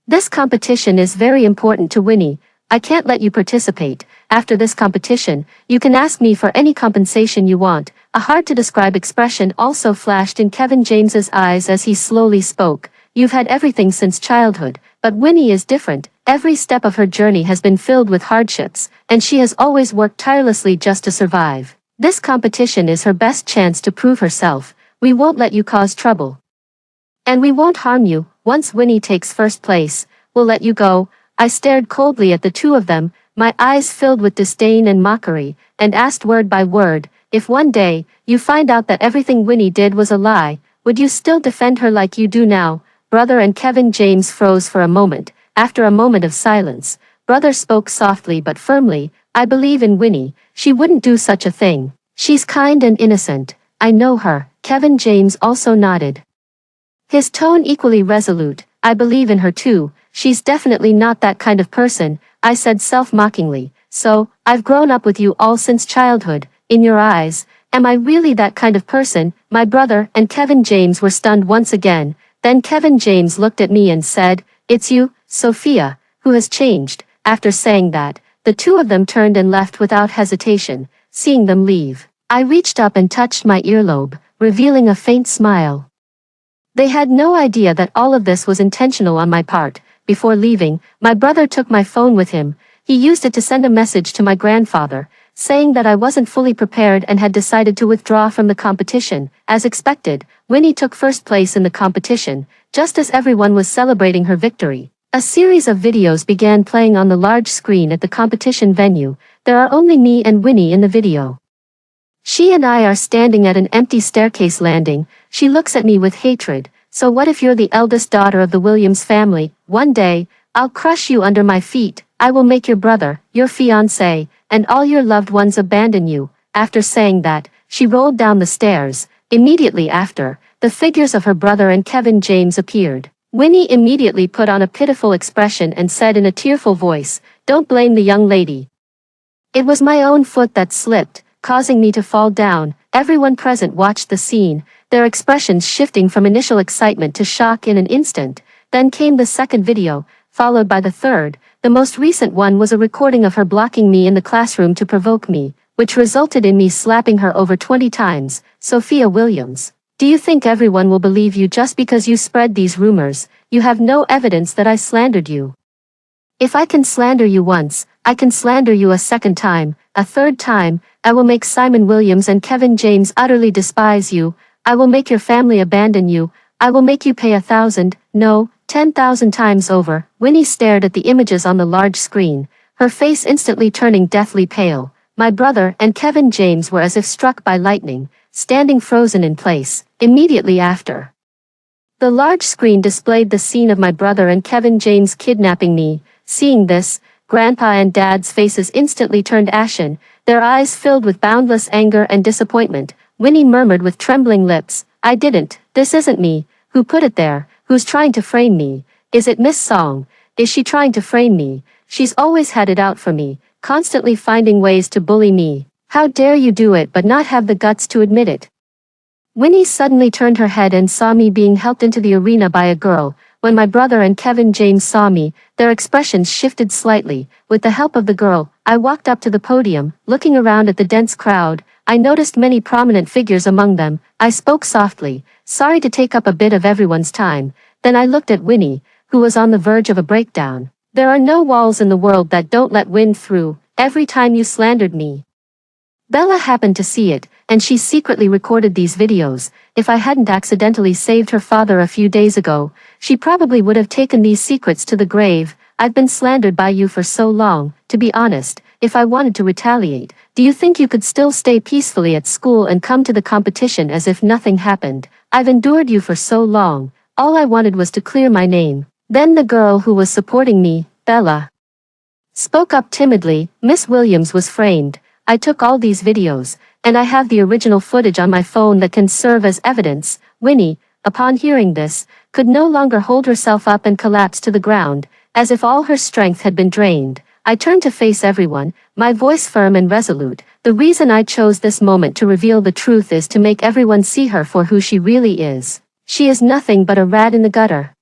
This competition is very important to Winnie. I can't let you participate. After this competition, you can ask me for any compensation you want." A hard-to-describe expression also flashed in Kevin James's eyes as he slowly spoke. "You've had everything since childhood, but Winnie is different. Every step of her journey has been filled with hardships, and she has always worked tirelessly just to survive. This competition is her best chance to prove herself. We won't let you cause trouble, and we won't harm you. Once Winnie takes first place, we'll let you go." I stared coldly at the two of them, my eyes filled with disdain and mockery, and asked word by word, "If one day, you find out that everything Winnie did was a lie, would you still defend her like you do now?" Brother and Kevin James froze for a moment. After a moment of silence, Brother spoke softly but firmly. I believe in Winnie. She wouldn't do such a thing. She's kind and innocent. I know her. Kevin James also nodded. His tone equally resolute. I believe in her too. She's definitely not that kind of person, I said self-mockingly. So, I've grown up with you all since childhood. In your eyes, am I really that kind of person? My brother and Kevin James were stunned once again. Then Kevin James looked at me and said, "It's you, Sophia, who has changed." After saying that, the two of them turned and left without hesitation. Seeing them leave, I reached up and touched my earlobe, revealing a faint smile. They had no idea that all of this was intentional on my part. Before leaving, my brother took my phone with him. He used it to send a message to my grandfather, saying that I wasn't fully prepared and had decided to withdraw from the competition. As expected, Winnie took first place in the competition, just as everyone was celebrating her victory. A series of videos began playing on the large screen at the competition venue. There are only me and Winnie in the video. She and I are standing at an empty staircase landing. She looks at me with hatred. So what if you're the eldest daughter of the Williams family? One day, I'll crush you under my feet. I will make your brother, your fiancé, and all your loved ones abandon you. After saying that, she rolled down the stairs. Immediately after, the figures of her brother and Kevin James appeared. Winnie immediately put on a pitiful expression and said in a tearful voice, "Don't blame the young lady. It was my own foot that slipped, causing me to fall down." Everyone present watched the scene, their expressions shifting from initial excitement to shock in an instant. Then came the second video, followed by the third. The most recent one was a recording of her blocking me in the classroom to provoke me, which resulted in me slapping her over 20 times. Sophia Williams, do you think everyone will believe you just because you spread these rumors? You have no evidence that I slandered you. If I can slander you once, I can slander you a second time, a third time. I will make Simon Williams and Kevin James utterly despise you. I will make your family abandon you. I will make you pay 1,000, no, 10,000 times over. Winnie stared at the images on the large screen, her face instantly turning deathly pale. My brother and Kevin James were as if struck by lightning, standing frozen in place. Immediately after, the large screen displayed the scene of my brother and Kevin James kidnapping me. Seeing this, Grandpa and Dad's faces instantly turned ashen, their eyes filled with boundless anger and disappointment. Winnie murmured with trembling lips, "I didn't. This isn't me. Who put it there? Who's trying to frame me? Is it Miss Song? Is she trying to frame me? She's always had it out for me, constantly finding ways to bully me. How dare you do it but not have the guts to admit it?" Winnie suddenly turned her head and saw me being helped into the arena by a girl. When my brother and Kevin James saw me, their expressions shifted slightly. With the help of the girl, I walked up to the podium. Looking around at the dense crowd, I noticed many prominent figures among them. I spoke softly, sorry to take up a bit of everyone's time. Then I looked at Winnie, who was on the verge of a breakdown. "There are no walls in the world that don't let wind through. Every time you slandered me, Bella happened to see it, and she secretly recorded these videos. If I hadn't accidentally saved her father a few days ago, she probably would have taken these secrets to the grave. I've been slandered by you for so long. To be honest, if I wanted to retaliate, do you think you could still stay peacefully at school and come to the competition as if nothing happened? I've endured you for so long. All I wanted was to clear my name." Then the girl who was supporting me, Bella, spoke up timidly. "Miss Williams was framed. I took all these videos, and I have the original footage on my phone that can serve as evidence." Winnie, upon hearing this, could no longer hold herself up and collapsed to the ground, as if all her strength had been drained. I turned to face everyone, my voice firm and resolute. "The reason I chose this moment to reveal the truth is to make everyone see her for who she really is. She is nothing but a rat in the gutter.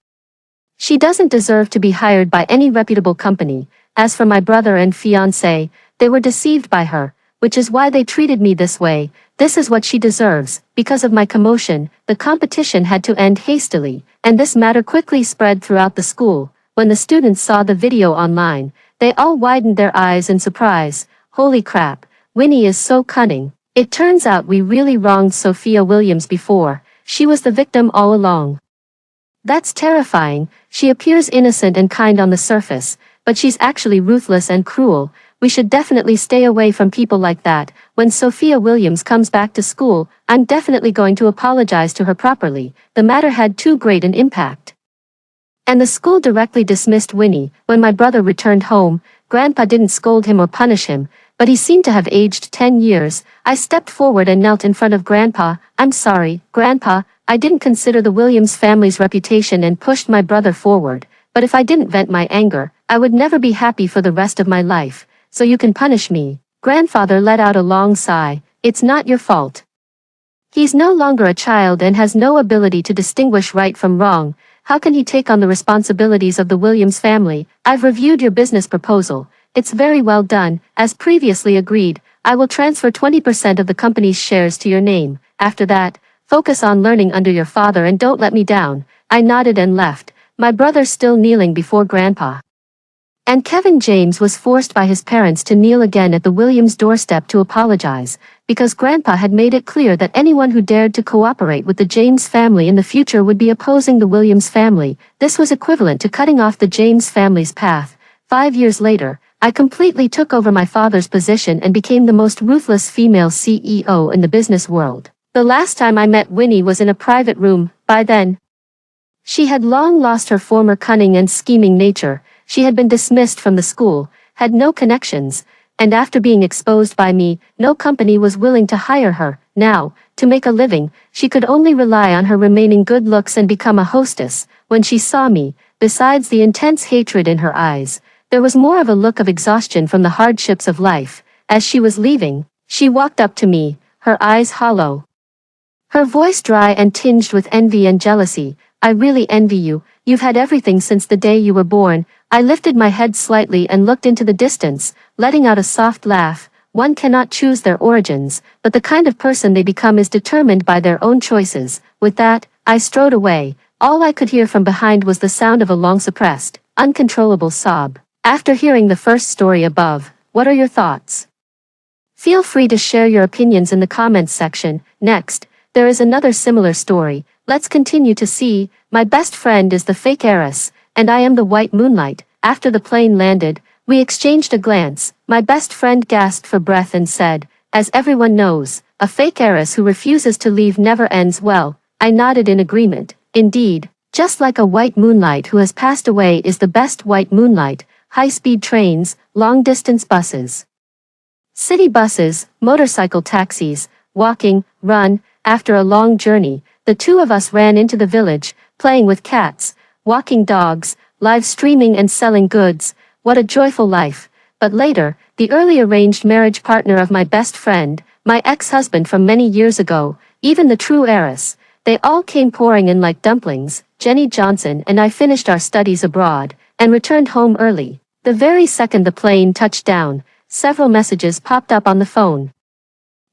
She doesn't deserve to be hired by any reputable company. As for my brother and fiancé, they were deceived by her, which is why they treated me this way. This is what she deserves." Because of my commotion, the competition had to end hastily, and this matter quickly spread throughout the school. When the students saw the video online, they all widened their eyes in surprise. "Holy crap, Winnie is so cunning. It turns out we really wronged Sophia Williams before. She was the victim all along. That's terrifying. She appears innocent and kind on the surface, but she's actually ruthless and cruel. We should definitely stay away from people like that. When Sophia Williams comes back to school, I'm definitely going to apologize to her properly. The matter had too great an impact." And the school directly dismissed Winnie. When my brother returned home, Grandpa didn't scold him or punish him, but he seemed to have aged 10 years. I stepped forward and knelt in front of Grandpa. "I'm sorry, Grandpa, I didn't consider the Williams family's reputation and pushed my brother forward, but if I didn't vent my anger, I would never be happy for the rest of my life, so you can punish me." Grandfather let out a long sigh. "It's not your fault. He's no longer a child and has no ability to distinguish right from wrong. How can he take on the responsibilities of the Williams family? I've reviewed your business proposal. It's very well done. As previously agreed, I will transfer 20% of the company's shares to your name. After that, focus on learning under your father and don't let me down." I nodded and left, my brother still kneeling before Grandpa. And Kevin James was forced by his parents to kneel again at the Williams' doorstep to apologize, because Grandpa had made it clear that anyone who dared to cooperate with the James family in the future would be opposing the Williams family. This was equivalent to cutting off the James family's path. 5 years later, I completely took over my father's position and became the most ruthless female CEO in the business world. The last time I met Winnie was in a private room. By then, she had long lost her former cunning and scheming nature. She had been dismissed from the school, had no connections, and after being exposed by me, no company was willing to hire her. Now, to make a living, she could only rely on her remaining good looks and become a hostess. When she saw me, besides the intense hatred in her eyes, there was more of a look of exhaustion from the hardships of life. As she was leaving, she walked up to me, her eyes hollow, her voice dry and tinged with envy and jealousy. "I really envy you. You've had everything since the day you were born." I lifted my head slightly and looked into the distance, letting out a soft laugh. One cannot choose their origins, but the kind of person they become is determined by their own choices. With that, I strode away. All I could hear from behind was the sound of a long-suppressed, uncontrollable sob. After hearing the first story above, what are your thoughts? Feel free to share your opinions in the comments section. Next, there is another similar story. Let's continue to see. My best friend is the fake heiress, and I am the white moonlight. After the plane landed, we exchanged a glance. My best friend gasped for breath and said, "As everyone knows, a fake heiress who refuses to leave never ends well." I nodded in agreement. Indeed, just like a white moonlight who has passed away is the best white moonlight. High-speed trains, long-distance buses, city buses, motorcycle taxis, walking, run. After a long journey, the two of us ran into the village, playing with cats, walking dogs, live streaming and selling goods. What a joyful life. But later, the early arranged marriage partner of my best friend, my ex-husband from many years ago, even the true heiress, they all came pouring in like dumplings. Jenny Johnson and I finished our studies abroad, and returned home early. The very second the plane touched down, several messages popped up on the phone.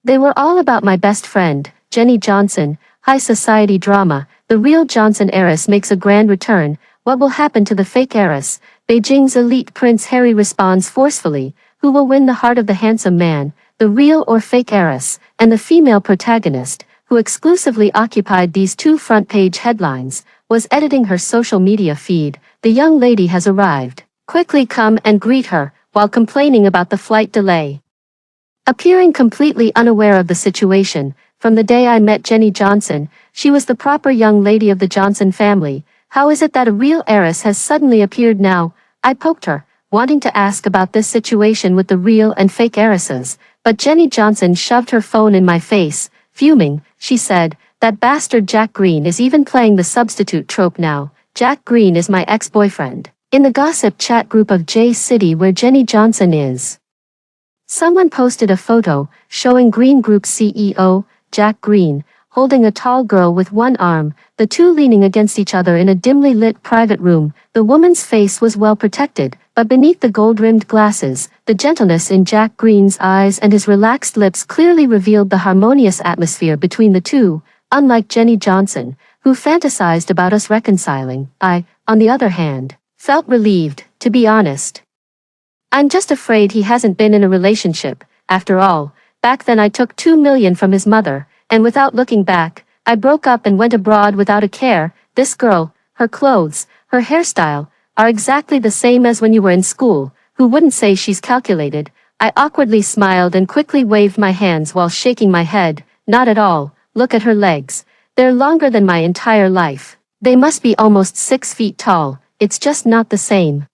They were all about my best friend, Jenny Johnson. High society drama. The real Johnson heiress makes a grand return. What will happen to the fake heiress? Beijing's elite Prince Harry responds forcefully. Who will win the heart of the handsome man, the real or fake heiress? And the female protagonist, who exclusively occupied these two front-page headlines, was editing her social media feed. "The young lady has arrived. Quickly come and greet her," while complaining about the flight delay. Appearing completely unaware of the situation, from the day I met Jenny Johnson, she was the proper young lady of the Johnson family. How is it that a real heiress has suddenly appeared now? I poked her, wanting to ask about this situation with the real and fake heiresses, but Jenny Johnson shoved her phone in my face. Fuming, she said, "That bastard Jack Green is even playing the substitute trope now." Jack Green is my ex-boyfriend. In the gossip chat group of J City where Jenny Johnson is, someone posted a photo showing Green Group CEO, Jack Green, holding a tall girl with one arm, the two leaning against each other in a dimly lit private room. The woman's face was well protected, but beneath the gold-rimmed glasses, the gentleness in Jack Green's eyes and his relaxed lips clearly revealed the harmonious atmosphere between the two. Unlike Jenny Johnson, who fantasized about us reconciling, I, on the other hand, felt relieved, to be honest. I'm just afraid he hasn't been in a relationship. After all, back then I took 2 million from his mother, and without looking back, I broke up and went abroad without a care. This girl, her clothes, her hairstyle, are exactly the same as when you were in school. Who wouldn't say she's calculated? I awkwardly smiled and quickly waved my hands while shaking my head. Not at all. Look at her legs. They're longer than my entire life. They must be almost 6 feet tall, it's just not the same.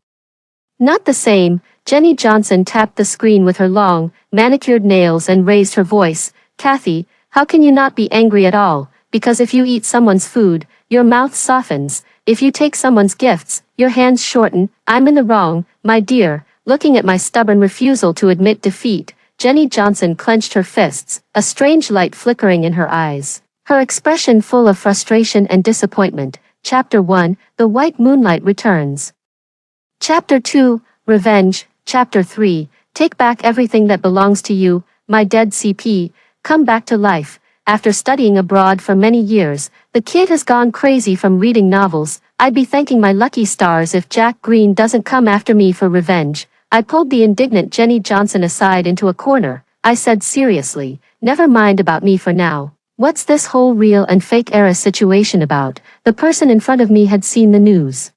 Not the same. Jenny Johnson tapped the screen with her long, manicured nails and raised her voice. Kathy, how can you not be angry at all? Because if you eat someone's food, your mouth softens. If you take someone's gifts, your hands shorten. I'm in the wrong, my dear. Looking at my stubborn refusal to admit defeat, Jenny Johnson clenched her fists, a strange light flickering in her eyes. Her expression full of frustration and disappointment. Chapter 1, The White Moonlight Returns. Chapter 2, Revenge. Chapter 3, Take Back Everything That Belongs to You, My Dead CP, Come Back to Life. After studying abroad for many years, the kid has gone crazy from reading novels. I'd be thanking my lucky stars if Jack Green doesn't come after me for revenge. I pulled the indignant Jenny Johnson aside into a corner. I said seriously, never mind about me for now. What's this whole real and fake era situation about? The person in front of me had seen the news.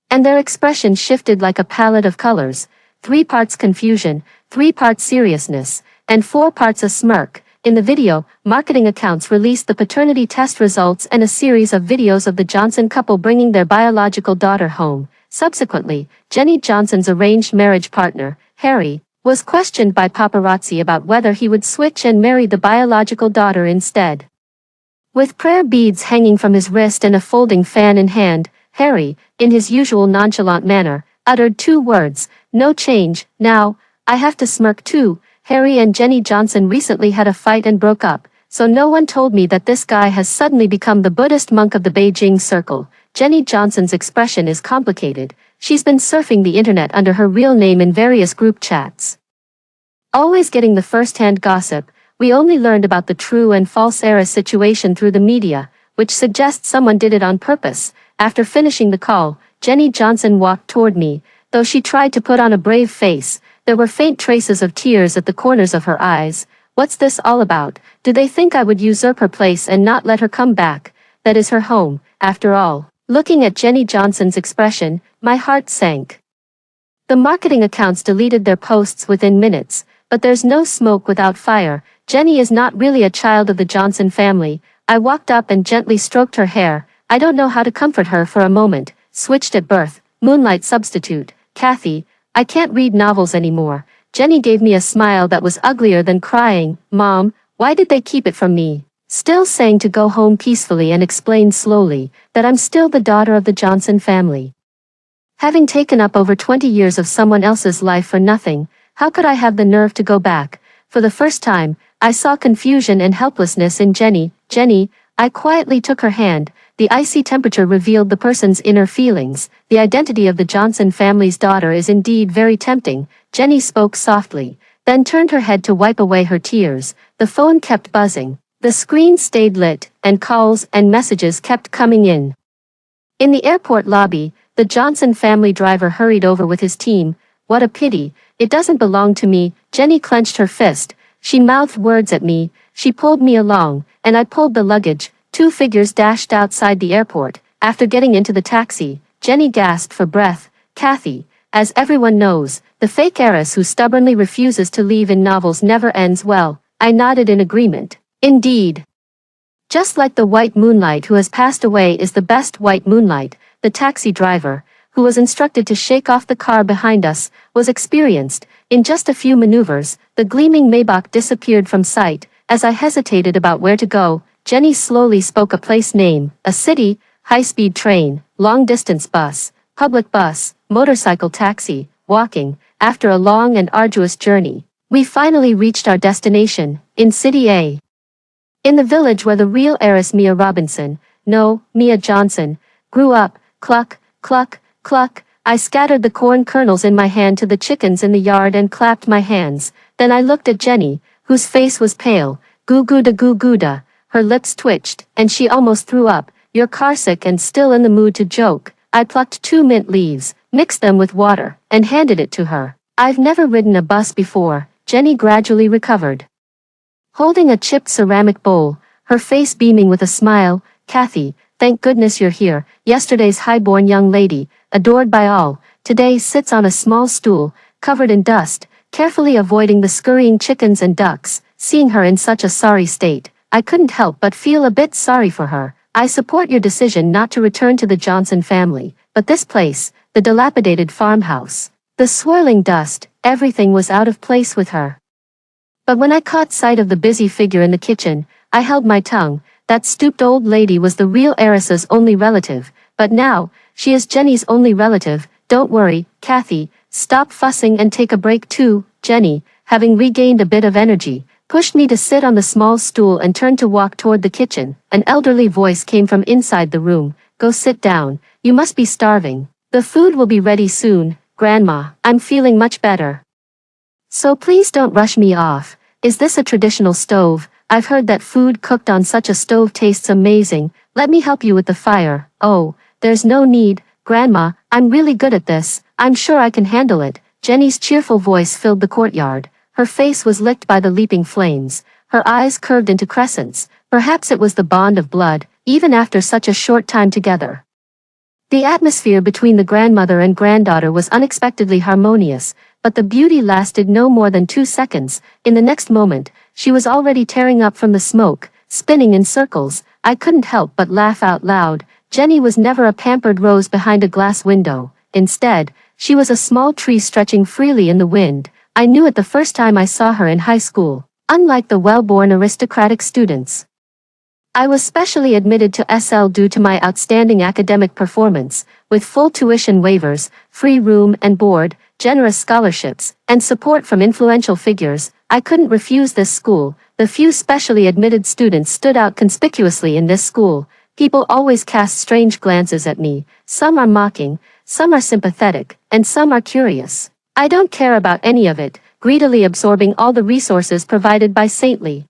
And their expression shifted like a palette of colors. 3 parts confusion, 3 parts seriousness, and 4 parts a smirk. In the video, marketing accounts released the paternity test results and a series of videos of the Johnson couple bringing their biological daughter home. Subsequently, Jenny Johnson's arranged marriage partner, Harry, was questioned by paparazzi about whether he would switch and marry the biological daughter instead. With prayer beads hanging from his wrist and a folding fan in hand, Harry, in his usual nonchalant manner, uttered 2 words, "No change, now, I have to smirk too." Harry and Jenny Johnson recently had a fight and broke up, so no one told me that this guy has suddenly become the Buddhist monk of the Beijing circle. Jenny Johnson's expression is complicated. She's been surfing the internet under her real name in various group chats. Always getting the first-hand gossip, we only learned about the true and false era situation through the media, which suggests someone did it on purpose. After finishing the call, Jenny Johnson walked toward me. Though she tried to put on a brave face, there were faint traces of tears at the corners of her eyes. What's this all about? Do they think I would usurp her place and not let her come back? That is her home, after all. Looking at Jenny Johnson's expression, my heart sank. The marketing accounts deleted their posts within minutes, but there's no smoke without fire. Jenny is not really a child of the Johnson family. I walked up and gently stroked her hair. I don't know how to comfort her for a moment. Switched at birth. Moonlight substitute. Kathy, I can't read novels anymore. Jenny gave me a smile that was uglier than crying. Mom, why did they keep it from me? Still saying to go home peacefully and explained slowly that I'm still the daughter of the Johnson family. Having taken up over 20 years of someone else's life for nothing, how could I have the nerve to go back? For the first time, I saw confusion and helplessness in Jenny. Jenny, I quietly took her hand. The icy temperature revealed the person's inner feelings. The identity of the Johnson family's daughter is indeed very tempting. Jenny spoke softly, then turned her head to wipe away her tears. The phone kept buzzing. The screen stayed lit, and calls and messages kept coming in. In the airport lobby, the Johnson family driver hurried over with his team. What a pity, it doesn't belong to me. Jenny clenched her fist. She mouthed words at me. She pulled me along, and I pulled the luggage. 2 figures dashed outside the airport. After getting into the taxi, Jenny gasped for breath. Kathy, as everyone knows, the fake heiress who stubbornly refuses to leave in novels never ends well. I nodded in agreement. Indeed. Just like the white moonlight who has passed away is the best white moonlight, the taxi driver, who was instructed to shake off the car behind us, was experienced. In just a few maneuvers, the gleaming Maybach disappeared from sight. As I hesitated about where to go, Jenny slowly spoke a place name, a city, high-speed train, long-distance bus, public bus, motorcycle taxi, walking. After a long and arduous journey, we finally reached our destination, in City A. In the village where the real heiress Mia Robinson, no, Mia Johnson, grew up. Cluck, cluck, cluck. I scattered the corn kernels in my hand to the chickens in the yard and clapped my hands. Then I looked at Jenny, whose face was pale. Goo-goo-da goo-goo-da. Her lips twitched, and she almost threw up. You're carsick and still in the mood to joke. I plucked 2 mint leaves, mixed them with water, and handed it to her. I've never ridden a bus before. Jenny gradually recovered. Holding a chipped ceramic bowl, her face beaming with a smile. Kathy, thank goodness you're here. Yesterday's high-born young lady, adored by all, today sits on a small stool, covered in dust, carefully avoiding the scurrying chickens and ducks. Seeing her in such a sorry state, I couldn't help but feel a bit sorry for her. I support your decision not to return to the Johnson family, but this place, the dilapidated farmhouse, the swirling dust, everything was out of place with her. But when I caught sight of the busy figure in the kitchen, I held my tongue. That stooped old lady was the real heiress's only relative, but now, she is Jenny's only relative. Don't worry, Kathy, stop fussing and take a break too. Jenny, having regained a bit of energy, pushed me to sit on the small stool and turned to walk toward the kitchen. An elderly voice came from inside the room. Go sit down, you must be starving. The food will be ready soon, Grandma. I'm feeling much better. So please don't rush me off. Is this a traditional stove? I've heard that food cooked on such a stove tastes amazing. Let me help you with the fire. Oh, there's no need, Grandma, I'm really good at this. I'm sure I can handle it. Jenny's cheerful voice filled the courtyard. Her face was licked by the leaping flames. Her eyes curved into crescents. Perhaps it was the bond of blood, even after such a short time together. The atmosphere between the grandmother and granddaughter was unexpectedly harmonious, but the beauty lasted no more than 2 seconds. In the next moment, she was already tearing up from the smoke, spinning in circles. I couldn't help but laugh out loud. Jenny was never a pampered rose behind a glass window. Instead, she was a small tree stretching freely in the wind. I knew it the first time I saw her in high school. Unlike the well-born aristocratic students, I was specially admitted to SL due to my outstanding academic performance, with full tuition waivers, free room and board, generous scholarships, and support from influential figures. I couldn't refuse this school. The few specially admitted students stood out conspicuously in this school. People always cast strange glances at me. Some are mocking, some are sympathetic, and some are curious. I don't care about any of it, greedily absorbing all the resources provided by Saintly.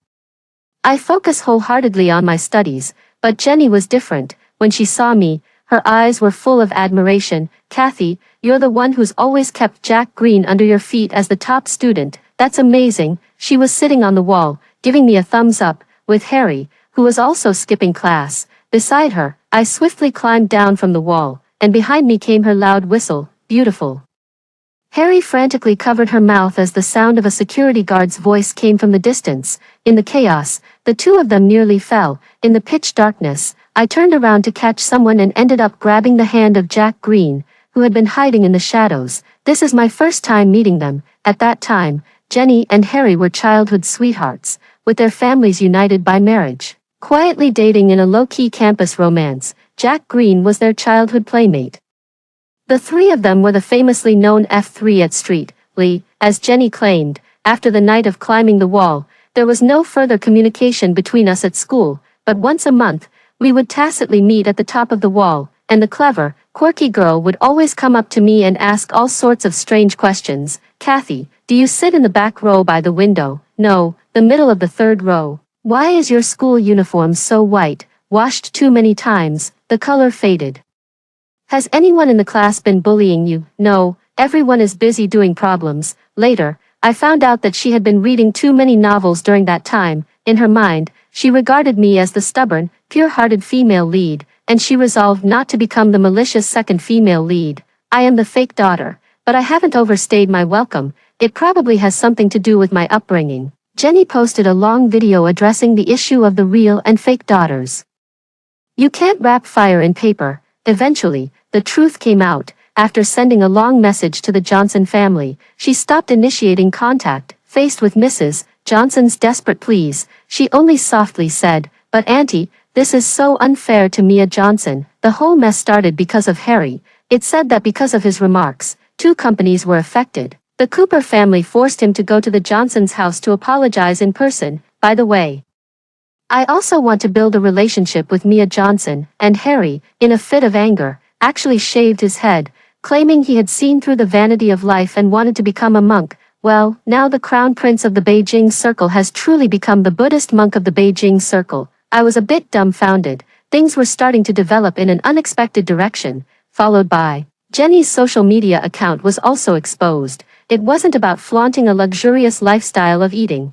I focus wholeheartedly on my studies, but Jenny was different. When she saw me, her eyes were full of admiration. Kathy, you're the one who's always kept Jack Green under your feet as the top student. That's amazing. She was sitting on the wall, giving me a thumbs up, with Harry, who was also skipping class, beside her. I swiftly climbed down from the wall, and behind me came her loud whistle. Beautiful. Harry frantically covered her mouth as the sound of a security guard's voice came from the distance. In the chaos, the two of them nearly fell. In the pitch darkness, I turned around to catch someone and ended up grabbing the hand of Jack Green, who had been hiding in the shadows. This is my first time meeting them. At that time, Jenny and Harry were childhood sweethearts, with their families united by marriage. Quietly dating in a low-key campus romance, Jack Green was their childhood playmate. The three of them were the famously known F3 at Street, Lee, as Jenny claimed. After the night of climbing the wall, there was no further communication between us at school, but once a month, we would tacitly meet at the top of the wall, and the clever, quirky girl would always come up to me and ask all sorts of strange questions. Kathy, do you sit in the back row by the window? No, the middle of the third row. Why is your school uniform so white? Washed too many times, the color faded. Has anyone in the class been bullying you? No, everyone is busy doing problems. Later, I found out that she had been reading too many novels during that time. In her mind, she regarded me as the stubborn, pure-hearted female lead, and she resolved not to become the malicious second female lead. I am the fake daughter, but I haven't overstayed my welcome. It probably has something to do with my upbringing. Jenny posted a long video addressing the issue of the real and fake daughters. You can't wrap fire in paper. Eventually, the truth came out. After sending a long message to the Johnson family, she stopped initiating contact. Faced with Mrs. Johnson's desperate pleas, she only softly said, "But Auntie, this is so unfair to Mia Johnson." The whole mess started because of Harry. It said that because of his remarks, 2 companies were affected. The Cooper family forced him to go to the Johnsons' house to apologize in person. By the way, I also want to build a relationship with Mia Johnson, and Harry, in a fit of anger, actually shaved his head, claiming he had seen through the vanity of life and wanted to become a monk. Well, now the crown prince of the Beijing Circle has truly become the Buddhist monk of the Beijing Circle. I was a bit dumbfounded. Things were starting to develop in an unexpected direction, followed by Jenny's social media account was also exposed. It wasn't about flaunting a luxurious lifestyle of eating,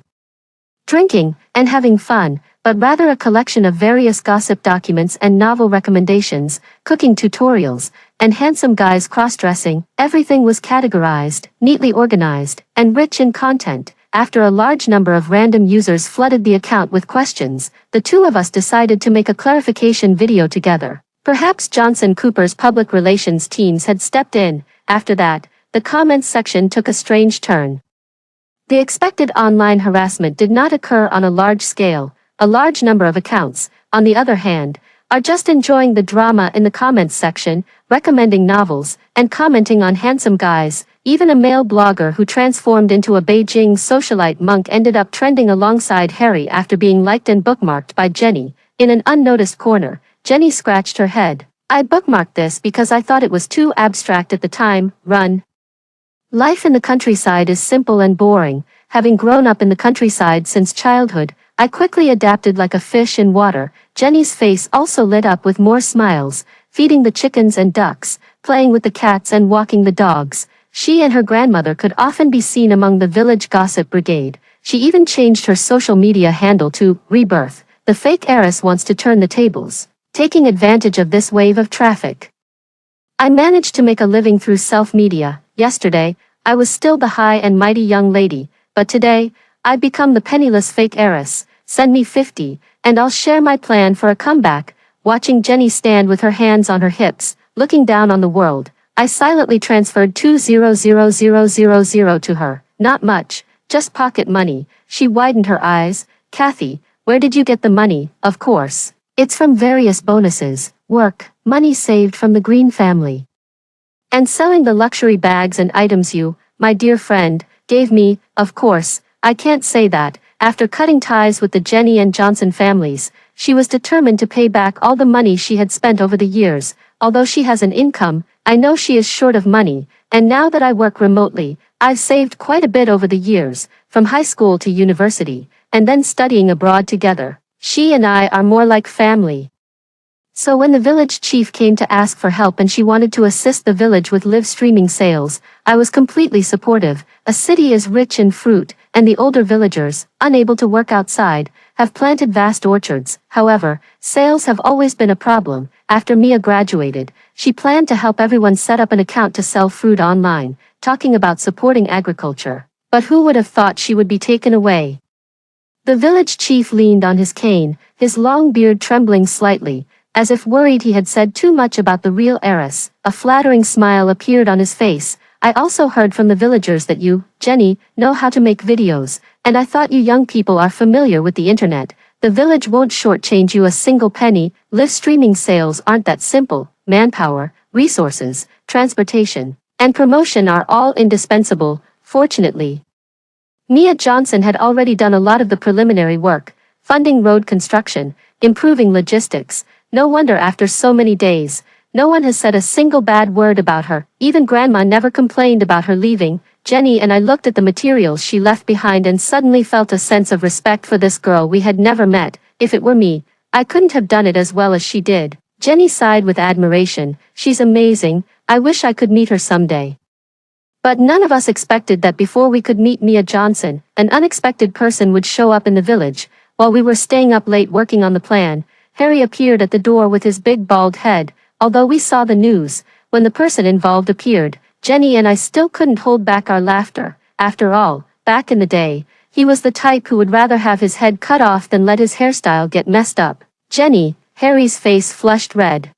drinking, and having fun, but rather a collection of various gossip documents and novel recommendations, cooking tutorials, and handsome guys cross-dressing. Everything was categorized, neatly organized, and rich in content. after a large number of random users flooded the account with questions, the two of us decided to make a clarification video together. Perhaps Johnson Cooper's public relations teams had stepped in. After that, the comments section took a strange turn. The expected online harassment did not occur on a large scale. A large number of accounts, on the other hand, are just enjoying the drama in the comments section, recommending novels, and commenting on handsome guys. Even a male blogger who transformed into a Beijing socialite monk ended up trending alongside Harry after being liked and bookmarked by Jenny. In an unnoticed corner, Jenny scratched her head. I bookmarked this because I thought it was too abstract at the time. Run. Life in the countryside is simple and boring. Having grown up in the countryside since childhood, I quickly adapted like a fish in water. Jenny's face also lit up with more smiles, feeding the chickens and ducks, playing with the cats and walking the dogs. She and her grandmother could often be seen among the village gossip brigade. She even changed her social media handle to Rebirth. The fake heiress wants to turn the tables, taking advantage of this wave of traffic. I managed to make a living through self-media. Yesterday, I was still the high and mighty young lady, but today, I've become the penniless fake heiress. Send me 50, and I'll share my plan for a comeback. Watching Jenny stand with her hands on her hips, looking down on the world, I silently transferred 200,000 to her. Not much, just pocket money. She widened her eyes. Kathy, where did you get the money? Of course. It's from various bonuses, work, money saved from the Green family, and selling the luxury bags and items you, my dear friend, gave me. Of course, I can't say that. After cutting ties with the Jenny and Johnson families, she was determined to pay back all the money she had spent over the years. Although she has an income, I know she is short of money, and now that I work remotely, I've saved quite a bit over the years, from high school to university, and then studying abroad together. She and I are more like family. So when the village chief came to ask for help and she wanted to assist the village with live streaming sales, I was completely supportive. A city is rich in fruit, and the older villagers, unable to work outside, have planted vast orchards. However, sales have always been a problem. After Mia graduated, she planned to help everyone set up an account to sell fruit online, talking about supporting agriculture. But who would have thought she would be taken away? The village chief leaned on his cane, his long beard trembling slightly, as if worried he had said too much about the real heiress. A flattering smile appeared on his face. I also heard from the villagers that you, Jenny, know how to make videos, and I thought you young people are familiar with the internet. The village won't shortchange you a single penny. Live streaming sales aren't that simple. Manpower, resources, transportation, and promotion are all indispensable. Fortunately, Mia Johnson had already done a lot of the preliminary work, funding road construction, improving logistics. No wonder after so many days, no one has said a single bad word about her. Even Grandma never complained about her leaving. Jenny and I looked at the materials she left behind and suddenly felt a sense of respect for this girl we had never met. If it were me, I couldn't have done it as well as she did. Jenny sighed with admiration. She's amazing. I wish I could meet her someday. But none of us expected that before we could meet Mia Johnson, an unexpected person would show up in the village. While we were staying up late working on the plan, Harry appeared at the door with his big bald head. Although we saw the news, when the person involved appeared, Jenny and I still couldn't hold back our laughter. After all, back in the day, he was the type who would rather have his head cut off than let his hairstyle get messed up. Jenny, Harry's face flushed red,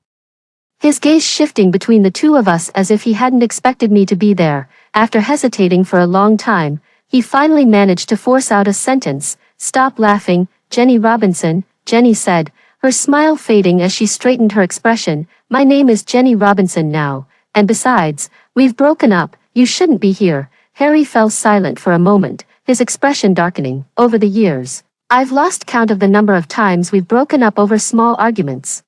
his gaze shifting between the two of us as if he hadn't expected me to be there. After hesitating for a long time, he finally managed to force out a sentence. Stop laughing, Jenny Robinson, Jenny said, her smile fading as she straightened her expression. My name is Jenny Robinson now, and besides, we've broken up. You shouldn't be here. Harry fell silent for a moment, his expression darkening. Over the years, I've lost count of the number of times we've broken up over small arguments.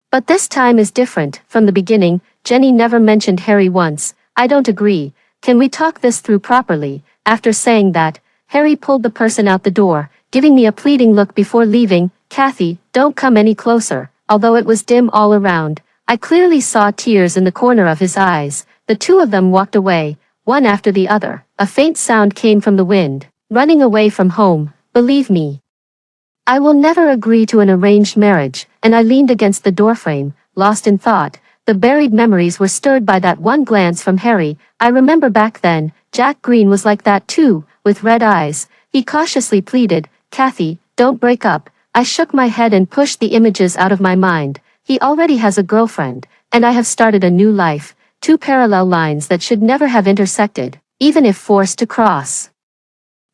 But this time is different. From the beginning, Jenny never mentioned Harry once. I don't agree. Can we talk this through properly? After saying that, Harry pulled the person out the door, giving me a pleading look before leaving. Kathy, don't come any closer. Although it was dim all around, I clearly saw tears in the corner of his eyes. The two of them walked away, one after the other. A faint sound came from the wind. Running away from home. Believe me, I will never agree to an arranged marriage. And I leaned against the doorframe, lost in thought. The buried memories were stirred by that one glance from Harry. I remember back then, Jack Green was like that too, with red eyes. He cautiously pleaded, "Kathy, don't break up." I shook my head and pushed the images out of my mind. He already has a girlfriend, and I have started a new life. Two parallel lines that should never have intersected, even if forced to cross.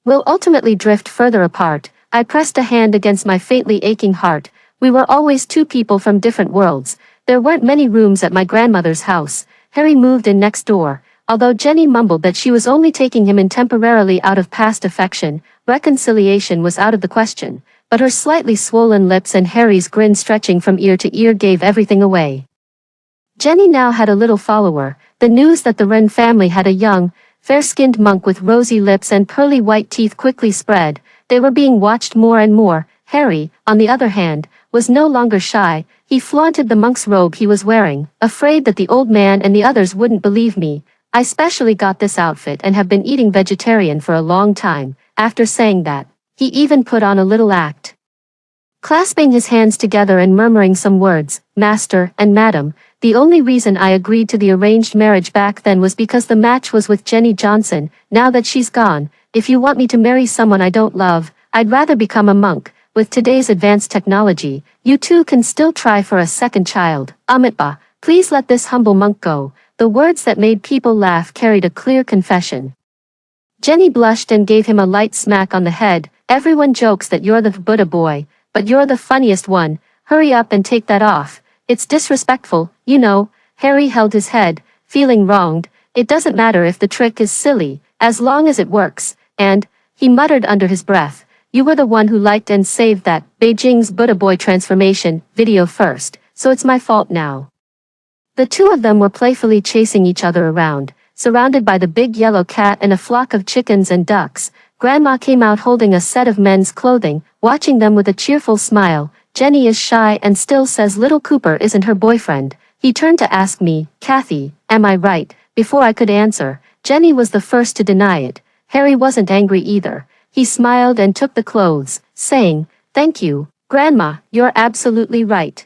We'll ultimately drift further apart. I pressed a hand against my faintly aching heart. We were always two people from different worlds. There weren't many rooms at my grandmother's house. Harry moved in next door. Although Jenny mumbled that she was only taking him in temporarily out of past affection, reconciliation was out of the question. But her slightly swollen lips and Harry's grin stretching from ear to ear gave everything away. Jenny now had a little follower. The news that the Wren family had a young, fair-skinned monk with rosy lips and pearly white teeth quickly spread. They were being watched more and more. Harry, on the other hand, was no longer shy. He flaunted the monk's robe he was wearing, afraid that the old man and the others wouldn't believe me. "I specially got this outfit and have been eating vegetarian for a long time." After saying that, he even put on a little act. Clasping his hands together and murmuring some words, "Master and Madam." The only reason I agreed to the arranged marriage back then was because the match was with Jenny Johnson. Now that she's gone, if you want me to marry someone I don't love, I'd rather become a monk. With today's advanced technology, you two can still try for a second child. Amitba, please let this humble monk go." The words that made people laugh carried a clear confession. Jenny blushed and gave him a light smack on the head. "Everyone jokes that you're the Buddha boy, but you're the funniest one. Hurry up and take that off. It's disrespectful, you know." Harry held his head, feeling wronged. "It doesn't matter if the trick is silly, as long as it works." And, he muttered under his breath, "You were the one who liked and saved that Beijing's Buddha boy transformation video first, so it's my fault now." The two of them were playfully chasing each other around, surrounded by the big yellow cat and a flock of chickens and ducks. Grandma came out holding a set of men's clothing, watching them with a cheerful smile. "Jenny is shy and still says little Cooper isn't her boyfriend." He turned to ask me, "Kathy, am I right?" Before I could answer, Jenny was the first to deny it. Harry wasn't angry either. He smiled and took the clothes, saying, "Thank you, Grandma, you're absolutely right."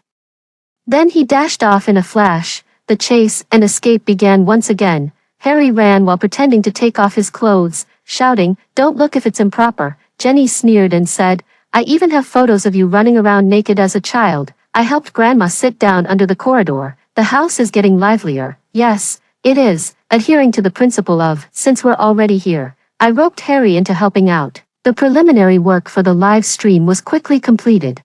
Then he dashed off in a flash. The chase and escape began once again. Harry ran while pretending to take off his clothes, shouting, "Don't look if it's improper." Jenny sneered and said, "I even have photos of you running around naked as a child." I helped Grandma sit down under the corridor. "The house is getting livelier." "Yes, it is," adhering to the principle of, "since we're already here." I roped Harry into helping out. The preliminary work for the live stream was quickly completed.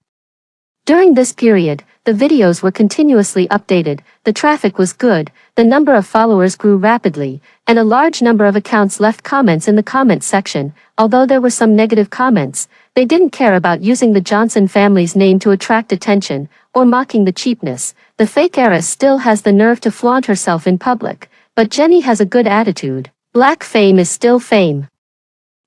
During this period, the videos were continuously updated, the traffic was good, the number of followers grew rapidly, and a large number of accounts left comments in the comments section. Although there were some negative comments, they didn't care about using the Johnson family's name to attract attention, or mocking the cheapness. The fake heiress still has the nerve to flaunt herself in public, but Jenny has a good attitude. Black fame is still fame.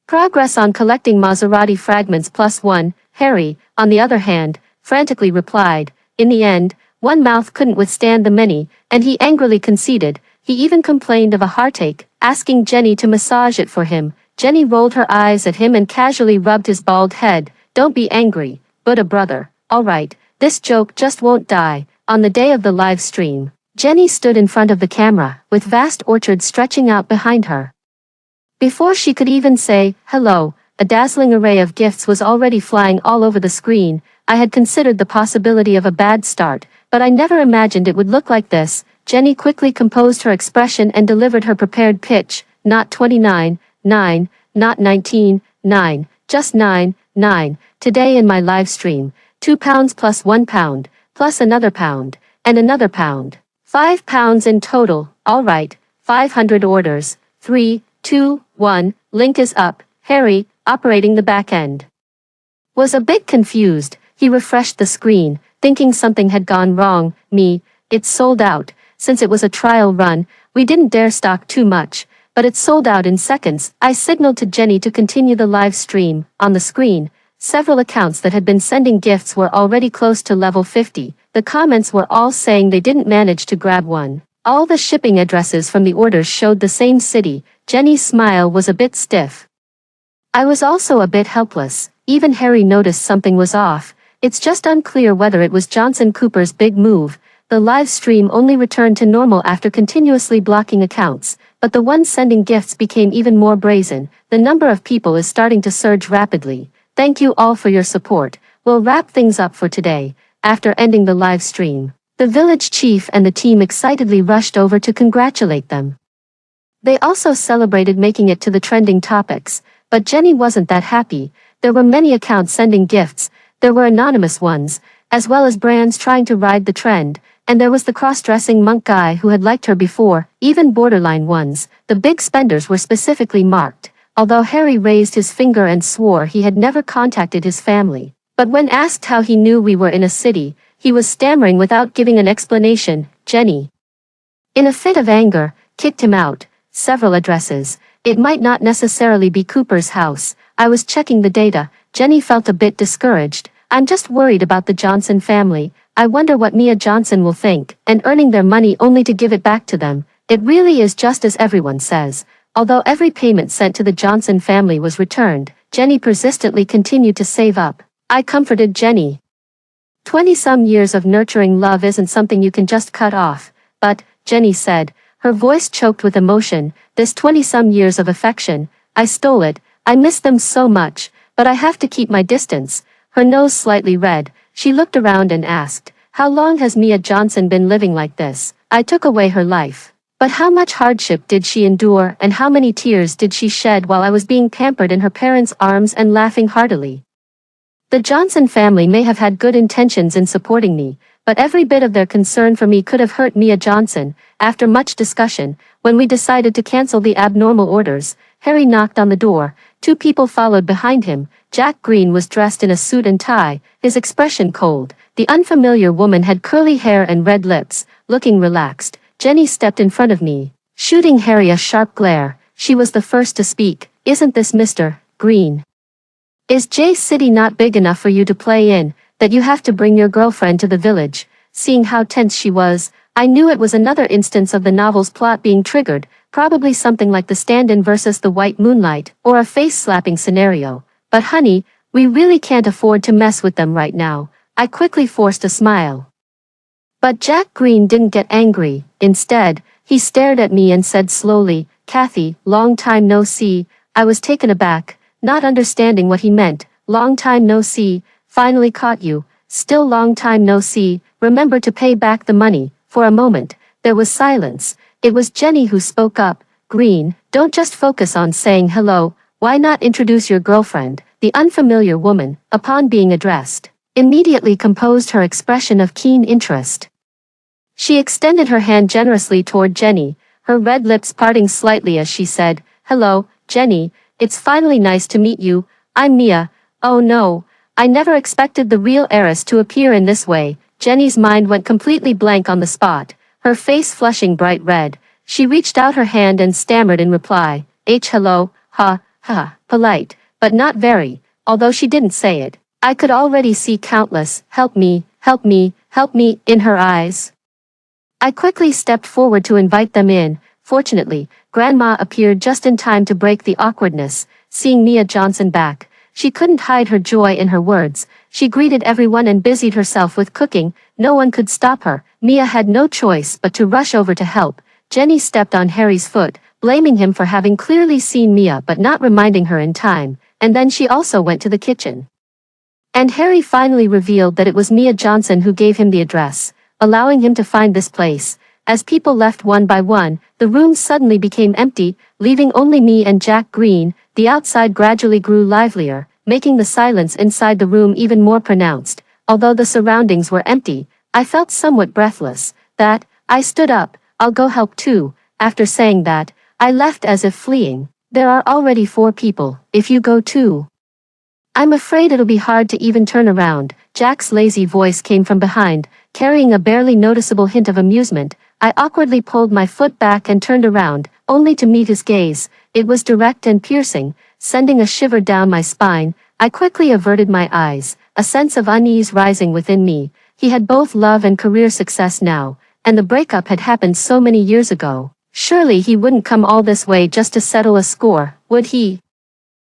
Progress on collecting Maserati fragments +1, Harry, on the other hand, frantically replied. In the end, one mouth couldn't withstand the many, and he angrily conceded. He even complained of a heartache, asking Jenny to massage it for him. Jenny rolled her eyes at him and casually rubbed his bald head. "Don't be angry, Buddha brother. All right, this joke just won't die." On the day of the live stream, Jenny stood in front of the camera, with vast orchards stretching out behind her. Before she could even say, "Hello," a dazzling array of gifts was already flying all over the screen. I had considered the possibility of a bad start, but I never imagined it would look like this. Jenny quickly composed her expression and delivered her prepared pitch. "Not 29, 9, not 19, 9, just 9, 9. Today in my live stream, 2 pounds plus 1 pound, plus another pound, and another pound. 5 pounds in total. All right, 500 orders. 3, 2, 1, link is up." Harry, operating the back end, was a bit confused. He refreshed the screen, thinking something had gone wrong. "Me, it's sold out." Since it was a trial run, we didn't dare stock too much, but it sold out in seconds. I signaled to Jenny to continue the live stream. On the screen, several accounts that had been sending gifts were already close to level 50. The comments were all saying they didn't manage to grab one. All the shipping addresses from the orders showed the same city. Jenny's smile was a bit stiff. I was also a bit helpless. Even Harry noticed something was off. It's just unclear whether it was Johnson Cooper's big move. The live stream only returned to normal after continuously blocking accounts, but the ones sending gifts became even more brazen. The number of people is starting to surge rapidly. Thank you all for your support. We'll wrap things up for today. After ending the live stream, the village chief and the team excitedly rushed over to congratulate them. They also celebrated making it to the trending topics, but Jenny wasn't that happy. There were many accounts sending gifts, there were anonymous ones, as well as brands trying to ride the trend, and there was the cross-dressing monk guy who had liked her before, even borderline ones. The big spenders were specifically marked, although Harry raised his finger and swore he had never contacted his family. But when asked how he knew we were in a city, he was stammering without giving an explanation. Jenny, in a fit of anger, kicked him out. Several addresses. It might not necessarily be Cooper's house. I was checking the data. Jenny felt a bit discouraged. I'm just worried about the Johnson family. I wonder what Mia Johnson will think, and earning their money only to give it back to them. It really is just as everyone says. Although every payment sent to the Johnson family was returned, Jenny persistently continued to save up. I comforted Jenny. 20-some years of nurturing love isn't something you can just cut off. But, Jenny said, her voice choked with emotion, this 20-some years of affection, I stole it. I miss them so much, but I have to keep my distance. Her nose slightly red, she looked around and asked, how long has Mia Johnson been living like this? I took away her life. But how much hardship did she endure, and how many tears did she shed while I was being pampered in her parents' arms and laughing heartily? The Johnson family may have had good intentions in supporting me, but every bit of their concern for me could have hurt Mia Johnson. After much discussion, when we decided to cancel the abnormal orders, Harry knocked on the door. 2 people followed behind him. Jack Green was dressed in a suit and tie, his expression cold. The unfamiliar woman had curly hair and red lips, looking relaxed. Jenny stepped in front of me, shooting Harry a sharp glare. She was the first to speak. Isn't this Mr. Green? Is J City not big enough for you to play in, that you have to bring your girlfriend to the village? Seeing how tense she was, I knew it was another instance of the novel's plot being triggered, probably something like the stand-in versus the white moonlight, or a face-slapping scenario. But honey, we really can't afford to mess with them right now. I quickly forced a smile. But Jack Green didn't get angry. Instead, he stared at me and said slowly, Kathy, long time no see. I was taken aback, not understanding what he meant. Long time no see, finally caught you. Still long time no see, remember to pay back the money. For a moment, there was silence. It was Jenny who spoke up. Green, don't just focus on saying hello, why not introduce your girlfriend? The unfamiliar woman, upon being addressed, immediately composed her expression of keen interest. She extended her hand generously toward Jenny, her red lips parting slightly as she said, hello, Jenny, it's finally nice to meet you. I'm Mia. Oh no, I never expected the real heiress to appear in this way. Jenny's mind went completely blank on the spot, her face flushing bright red. She reached out her hand and stammered in reply, hello, polite, but not very, although she didn't say it. I could already see countless, help me, in her eyes. I quickly stepped forward to invite them in. Fortunately, Grandma appeared just in time to break the awkwardness. Seeing Mia Johnson back, she couldn't hide her joy in her words. She greeted everyone and busied herself with cooking. No one could stop her. Mia had no choice but to rush over to help. Jenny stepped on Harry's foot, blaming him for having clearly seen Mia but not reminding her in time, and then she also went to the kitchen. And Harry finally revealed that it was Mia Johnson who gave him the address, allowing him to find this place. As people left one by one, the room suddenly became empty, leaving only me and Jack Green. The outside gradually grew livelier, making the silence inside the room even more pronounced. Although the surroundings were empty, I felt somewhat breathless. I stood up, I'll go help too. After saying that, I left as if fleeing. There are already 4 people, if you go too. I'm afraid it'll be hard to even turn around. Jack's lazy voice came from behind, carrying a barely noticeable hint of amusement. I awkwardly pulled my foot back and turned around, only to meet his gaze. It was direct and piercing, sending a shiver down my spine. I quickly averted my eyes, a sense of unease rising within me. He had both love and career success now, and the breakup had happened so many years ago. Surely he wouldn't come all this way just to settle a score, would he?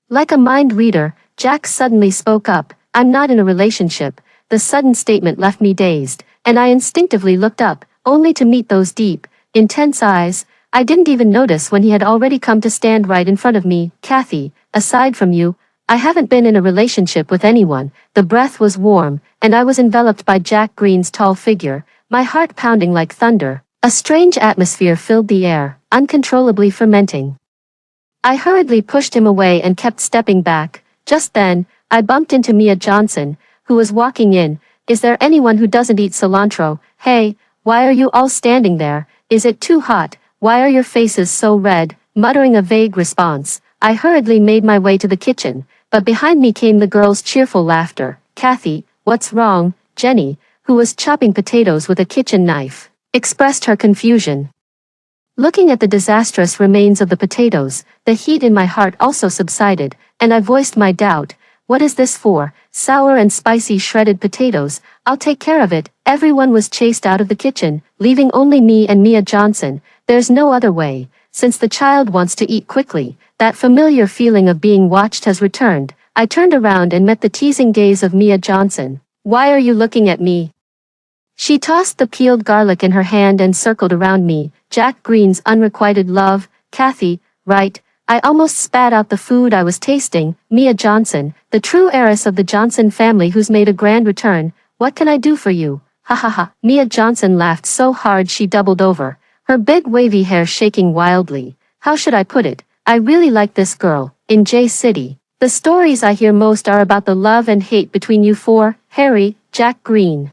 Like a mind reader, Jack suddenly spoke up. I'm not in a relationship. The sudden statement left me dazed, and I instinctively looked up, only to meet those deep, intense eyes. I didn't even notice when he had already come to stand right in front of me. Kathy, aside from you, I haven't been in a relationship with anyone. The breath was warm, and I was enveloped by Jack Green's tall figure, my heart pounding like thunder. A strange atmosphere filled the air, uncontrollably fermenting. I hurriedly pushed him away and kept stepping back. Just then, I bumped into Mia Johnson, who was walking in. Is there anyone who doesn't eat cilantro? Hey, why are you all standing there? Is it too hot? Why are your faces so red? Muttering a vague response, I hurriedly made my way to the kitchen, but behind me came the girls' cheerful laughter. Kathy, what's wrong? Jenny, who was chopping potatoes with a kitchen knife, expressed her confusion. Looking at the disastrous remains of the potatoes, the heat in my heart also subsided, and I voiced my doubt. What is this for? Sour and spicy shredded potatoes. I'll take care of it. Everyone was chased out of the kitchen, leaving only me and Mia Johnson. There's no other way. Since the child wants to eat quickly, that familiar feeling of being watched has returned. I turned around and met the teasing gaze of Mia Johnson. Why are you looking at me? She tossed the peeled garlic in her hand and circled around me. Jack Green's unrequited love. Kathy, right? I almost spat out the food I was tasting. Mia Johnson, the true heiress of the Johnson family who's made a grand return. What can I do for you? Ha ha ha. Mia Johnson laughed so hard she doubled over, her big wavy hair shaking wildly. How should I put it? I really like this girl. In J City, the stories I hear most are about the love and hate between you four, Harry, Jack Green,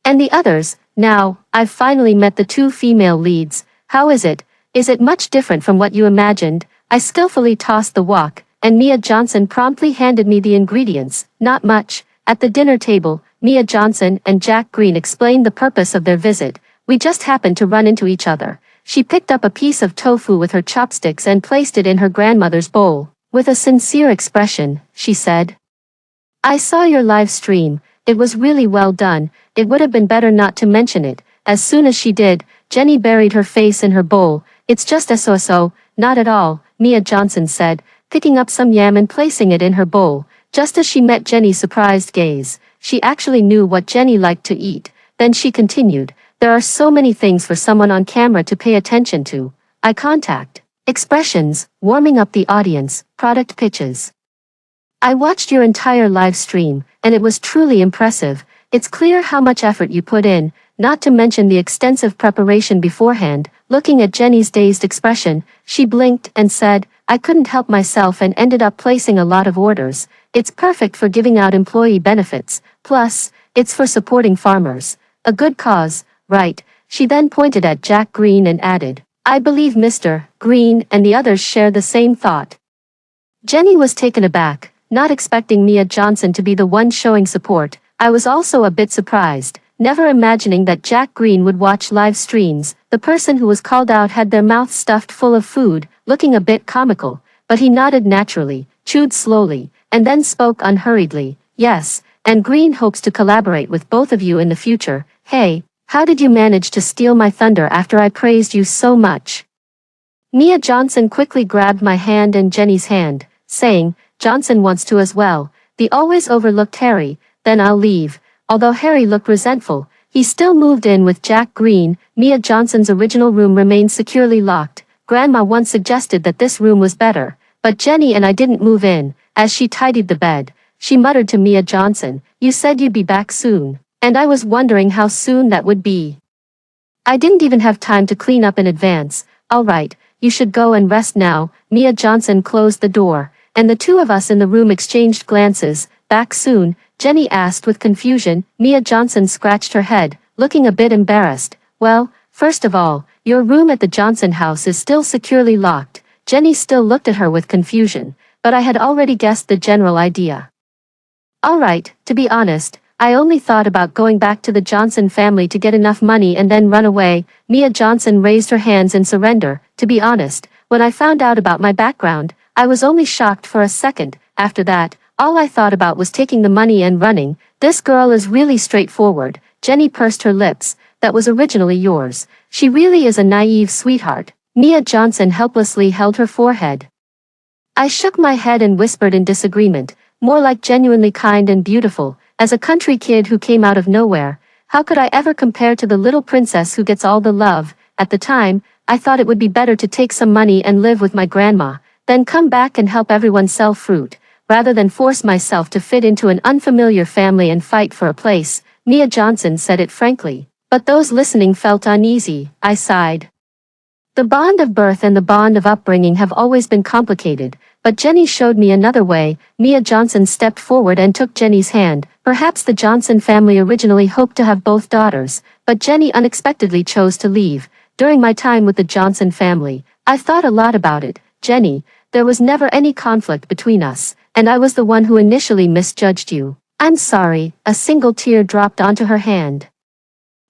and the others. Now, I've finally met the two female leads. How is it? Is it much different from what you imagined? I skillfully tossed the wok, and Mia Johnson promptly handed me the ingredients. Not much. At the dinner table, Mia Johnson and Jack Green explained the purpose of their visit. We just happened to run into each other. She picked up a piece of tofu with her chopsticks and placed it in her grandmother's bowl. With a sincere expression, she said, I saw your live stream. It was really well done. It would have been better not to mention it. As soon as she did, Jenny buried her face in her bowl. It's just so. Not at all, Mia Johnson said, picking up some yam and placing it in her bowl. Just as she met Jenny's surprised gaze, she actually knew what Jenny liked to eat. Then she continued, there are so many things for someone on camera to pay attention to. Eye contact, expressions, warming up the audience, product pitches. I watched your entire live stream, and it was truly impressive. It's clear how much effort you put in, not to mention the extensive preparation beforehand. Looking at Jenny's dazed expression, she blinked and said, I couldn't help myself and ended up placing a lot of orders. It's perfect for giving out employee benefits. Plus, it's for supporting farmers. A good cause, right? She then pointed at Jack Green and added, I believe Mr. Green and the others share the same thought. Jenny was taken aback, not expecting Mia Johnson to be the one showing support. I was also a bit surprised, never imagining that Jack Green would watch live streams. The person who was called out had their mouth stuffed full of food, looking a bit comical, but he nodded naturally, chewed slowly, and then spoke unhurriedly. Yes, and Green hopes to collaborate with both of you in the future. Hey, how did you manage to steal my thunder after I praised you so much? Mia Johnson quickly grabbed my hand and Jenny's hand, saying, Johnson wants to as well. The always overlooked Harry. Then I'll leave. Although Harry looked resentful, he still moved in with Jack Green. Mia Johnson's original room remained securely locked. Grandma once suggested that this room was better, but Jenny and I didn't move in. As she tidied the bed, she muttered to Mia Johnson, you said you'd be back soon, and I was wondering how soon that would be. I didn't even have time to clean up in advance. All right, you should go and rest now. Mia Johnson closed the door, and the two of us in the room exchanged glances. Back soon? Jenny asked with confusion. Mia Johnson scratched her head, looking a bit embarrassed. Well, first of all, your room at the Johnson house is still securely locked. Jenny still looked at her with confusion, but I had already guessed the general idea. All right, to be honest, I only thought about going back to the Johnson family to get enough money and then run away. Mia Johnson raised her hands in surrender. To be honest, when I found out about my background, I was only shocked for a second. After that, all I thought about was taking the money and running. This girl is really straightforward. Jenny pursed her lips. That was originally yours. She really is a naive sweetheart. Mia Johnson helplessly held her forehead. I shook my head and whispered in disagreement, more like genuinely kind and beautiful. As a country kid who came out of nowhere, how could I ever compare to the little princess who gets all the love? At the time, I thought it would be better to take some money and live with my grandma, then come back and help everyone sell fruit, rather than force myself to fit into an unfamiliar family and fight for a place. Mia Johnson said it frankly. But those listening felt uneasy. I sighed. The bond of birth and the bond of upbringing have always been complicated, but Jenny showed me another way. Mia Johnson stepped forward and took Jenny's hand. Perhaps the Johnson family originally hoped to have both daughters, but Jenny unexpectedly chose to leave. During my time with the Johnson family, I thought a lot about it. Jenny, there was never any conflict between us, and I was the one who initially misjudged you. I'm sorry. A single tear dropped onto her hand.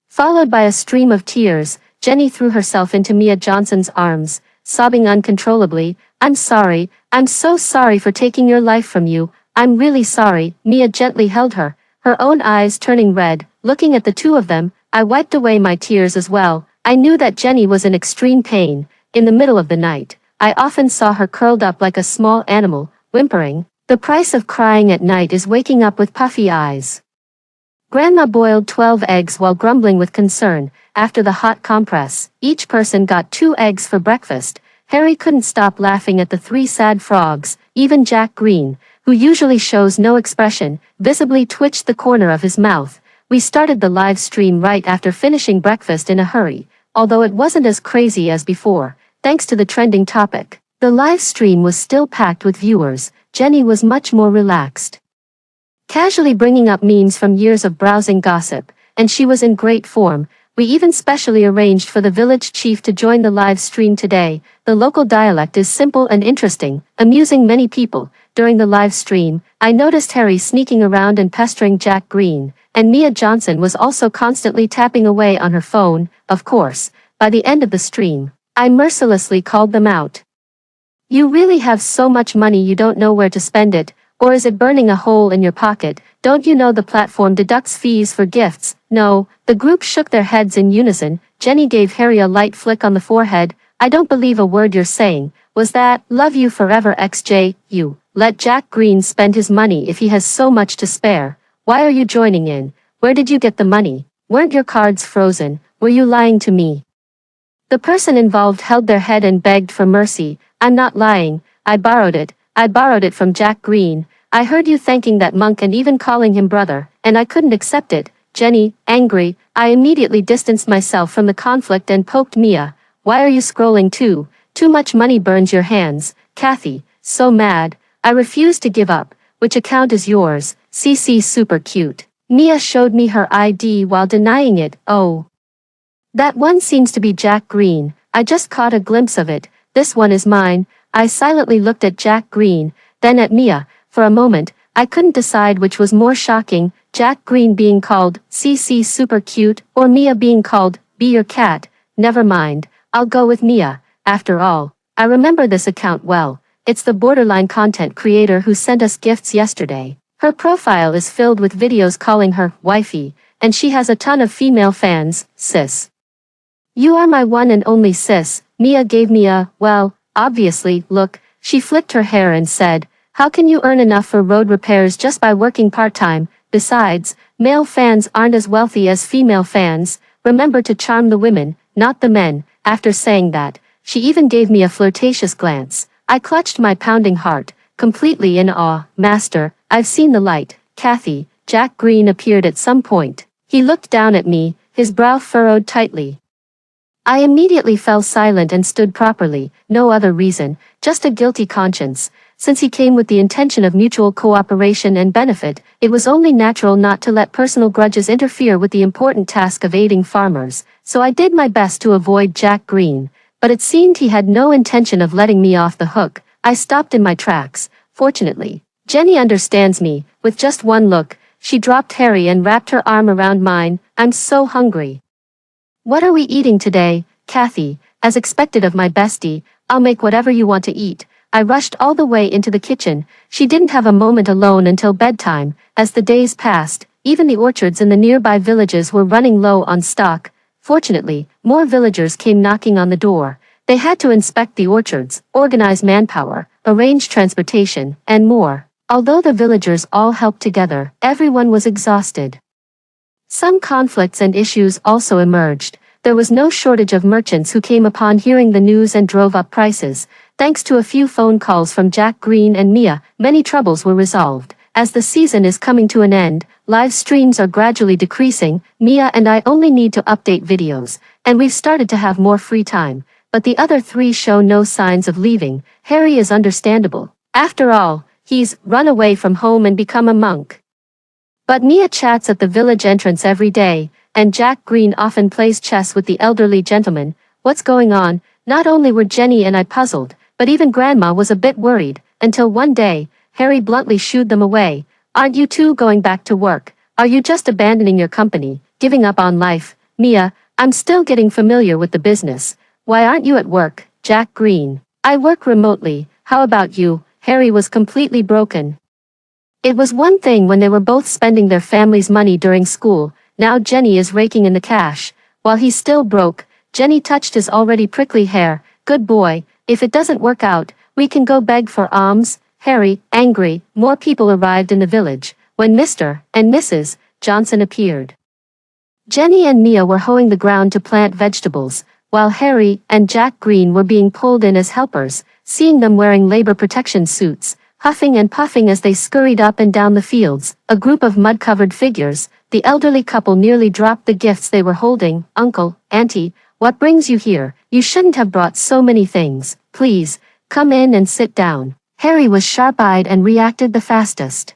Followed by a stream of tears, Jenny threw herself into Mia Johnson's arms, sobbing uncontrollably. I'm sorry. I'm so sorry for taking your life from you. I'm really sorry. Mia gently held her, her own eyes turning red. Looking at the two of them, I wiped away my tears as well. I knew that Jenny was in extreme pain. In the middle of the night, I often saw her curled up like a small animal, whimpering. The price of crying at night is waking up with puffy eyes. Grandma boiled 12 eggs while grumbling with concern. After the hot compress, each person got 2 eggs for breakfast. Harry couldn't stop laughing at the 3 sad frogs. Even Jack Green, who usually shows no expression, visibly twitched the corner of his mouth. We started the live stream right after finishing breakfast in a hurry, although it wasn't as crazy as before, thanks to the trending topic. The live stream was still packed with viewers. Jenny was much more relaxed, casually bringing up memes from years of browsing gossip, and she was in great form. We even specially arranged for the village chief to join the live stream today. The local dialect is simple and interesting, amusing many people. During the live stream, I noticed Harry sneaking around and pestering Jack Green, and Mia Johnson was also constantly tapping away on her phone. Of course, by the end of the stream, I mercilessly called them out. You really have so much money you don't know where to spend it, or is it burning a hole in your pocket? Don't you know the platform deducts fees for gifts? No. The group shook their heads in unison. Jenny gave Harry a light flick on the forehead. I don't believe a word you're saying. Was that, love you forever XJ, you? Let Jack Green spend his money if he has so much to spare. Why are you joining in? Where did you get the money? Weren't your cards frozen? Were you lying to me? The person involved held their head and begged for mercy. I'm not lying. I borrowed it. I borrowed it from Jack Green. I heard you thanking that monk and even calling him brother, and I couldn't accept it. Jenny, angry, I immediately distanced myself from the conflict and poked Mia. Why are you scrolling too? Too much money burns your hands. Kathy, so mad. I refuse to give up. Which account is yours? CC super cute. Mia showed me her ID while denying it. Oh. That one seems to be Jack Green. I just caught a glimpse of it. This one is mine. I silently looked at Jack Green, then at Mia. For a moment, I couldn't decide which was more shocking, Jack Green being called CC super cute or Mia being called be your cat. Never mind, I'll go with Mia. After all, I remember this account well. It's the borderline content creator who sent us gifts yesterday. Her profile is filled with videos calling her wifey, and she has a ton of female fans. Sis, you are my one and only sis. Mia gave me a, well, obviously, look. She flicked her hair and said, how can you earn enough for road repairs just by working part-time? Besides, male fans aren't as wealthy as female fans. Remember to charm the women, not the men. After saying that, she even gave me a flirtatious glance. I clutched my pounding heart, completely in awe. Master, I've seen the light. Kathy, Jack Green appeared at some point. He looked down at me, his brow furrowed tightly. I immediately fell silent and stood properly. No other reason, just a guilty conscience. Since he came with the intention of mutual cooperation and benefit, it was only natural not to let personal grudges interfere with the important task of aiding farmers. So I did my best to avoid Jack Green, but it seemed he had no intention of letting me off the hook. I stopped in my tracks. Fortunately, Jenny understands me. With just one look, she dropped Harry and wrapped her arm around mine. I'm so hungry. What are we eating today, Kathy? As expected of my bestie, I'll make whatever you want to eat. I rushed all the way into the kitchen. She didn't have a moment alone until bedtime. As the days passed, even the orchards in the nearby villages were running low on stock. Fortunately, more villagers came knocking on the door. They had to inspect the orchards, organize manpower, arrange transportation, and more. Although the villagers all helped together, everyone was exhausted. Some conflicts and issues also emerged. there was no shortage of merchants who came upon hearing the news and drove up prices. Thanks to a few phone calls from Jack Green and Mia, many troubles were resolved. As the season is coming to an end, live streams are gradually decreasing. Mia and I only need to update videos, and we've started to have more free time. But the other three show no signs of leaving. Harry is understandable. After all, he's run away from home and become a monk. But Mia chats at the village entrance every day, and Jack Green often plays chess with the elderly gentleman. What's going on? Not only were Jenny and I puzzled, but even Grandma was a bit worried, until one day, Harry bluntly shooed them away. Aren't you two going back to work? Are you just abandoning your company, giving up on life? Mia, I'm still getting familiar with the business. Why aren't you at work, Jack Green? I work remotely. How about you? Harry was completely broken. It was one thing when they were both spending their family's money during school. Now Jenny is raking in the cash. While he's still broke, Jenny touched his already prickly hair. Good boy, if it doesn't work out, we can go beg for alms. Harry, angry, more people arrived in the village, when Mr. and Mrs. Johnson appeared. Jenny and Mia were hoeing the ground to plant vegetables, while Harry and Jack Green were being pulled in as helpers. Seeing them wearing labor protection suits, huffing and puffing as they scurried up and down the fields, a group of mud-covered figures, the elderly couple nearly dropped the gifts they were holding. Uncle, Auntie, what brings you here? You shouldn't have brought so many things. Please, come in and sit down. Harry was sharp-eyed and reacted the fastest.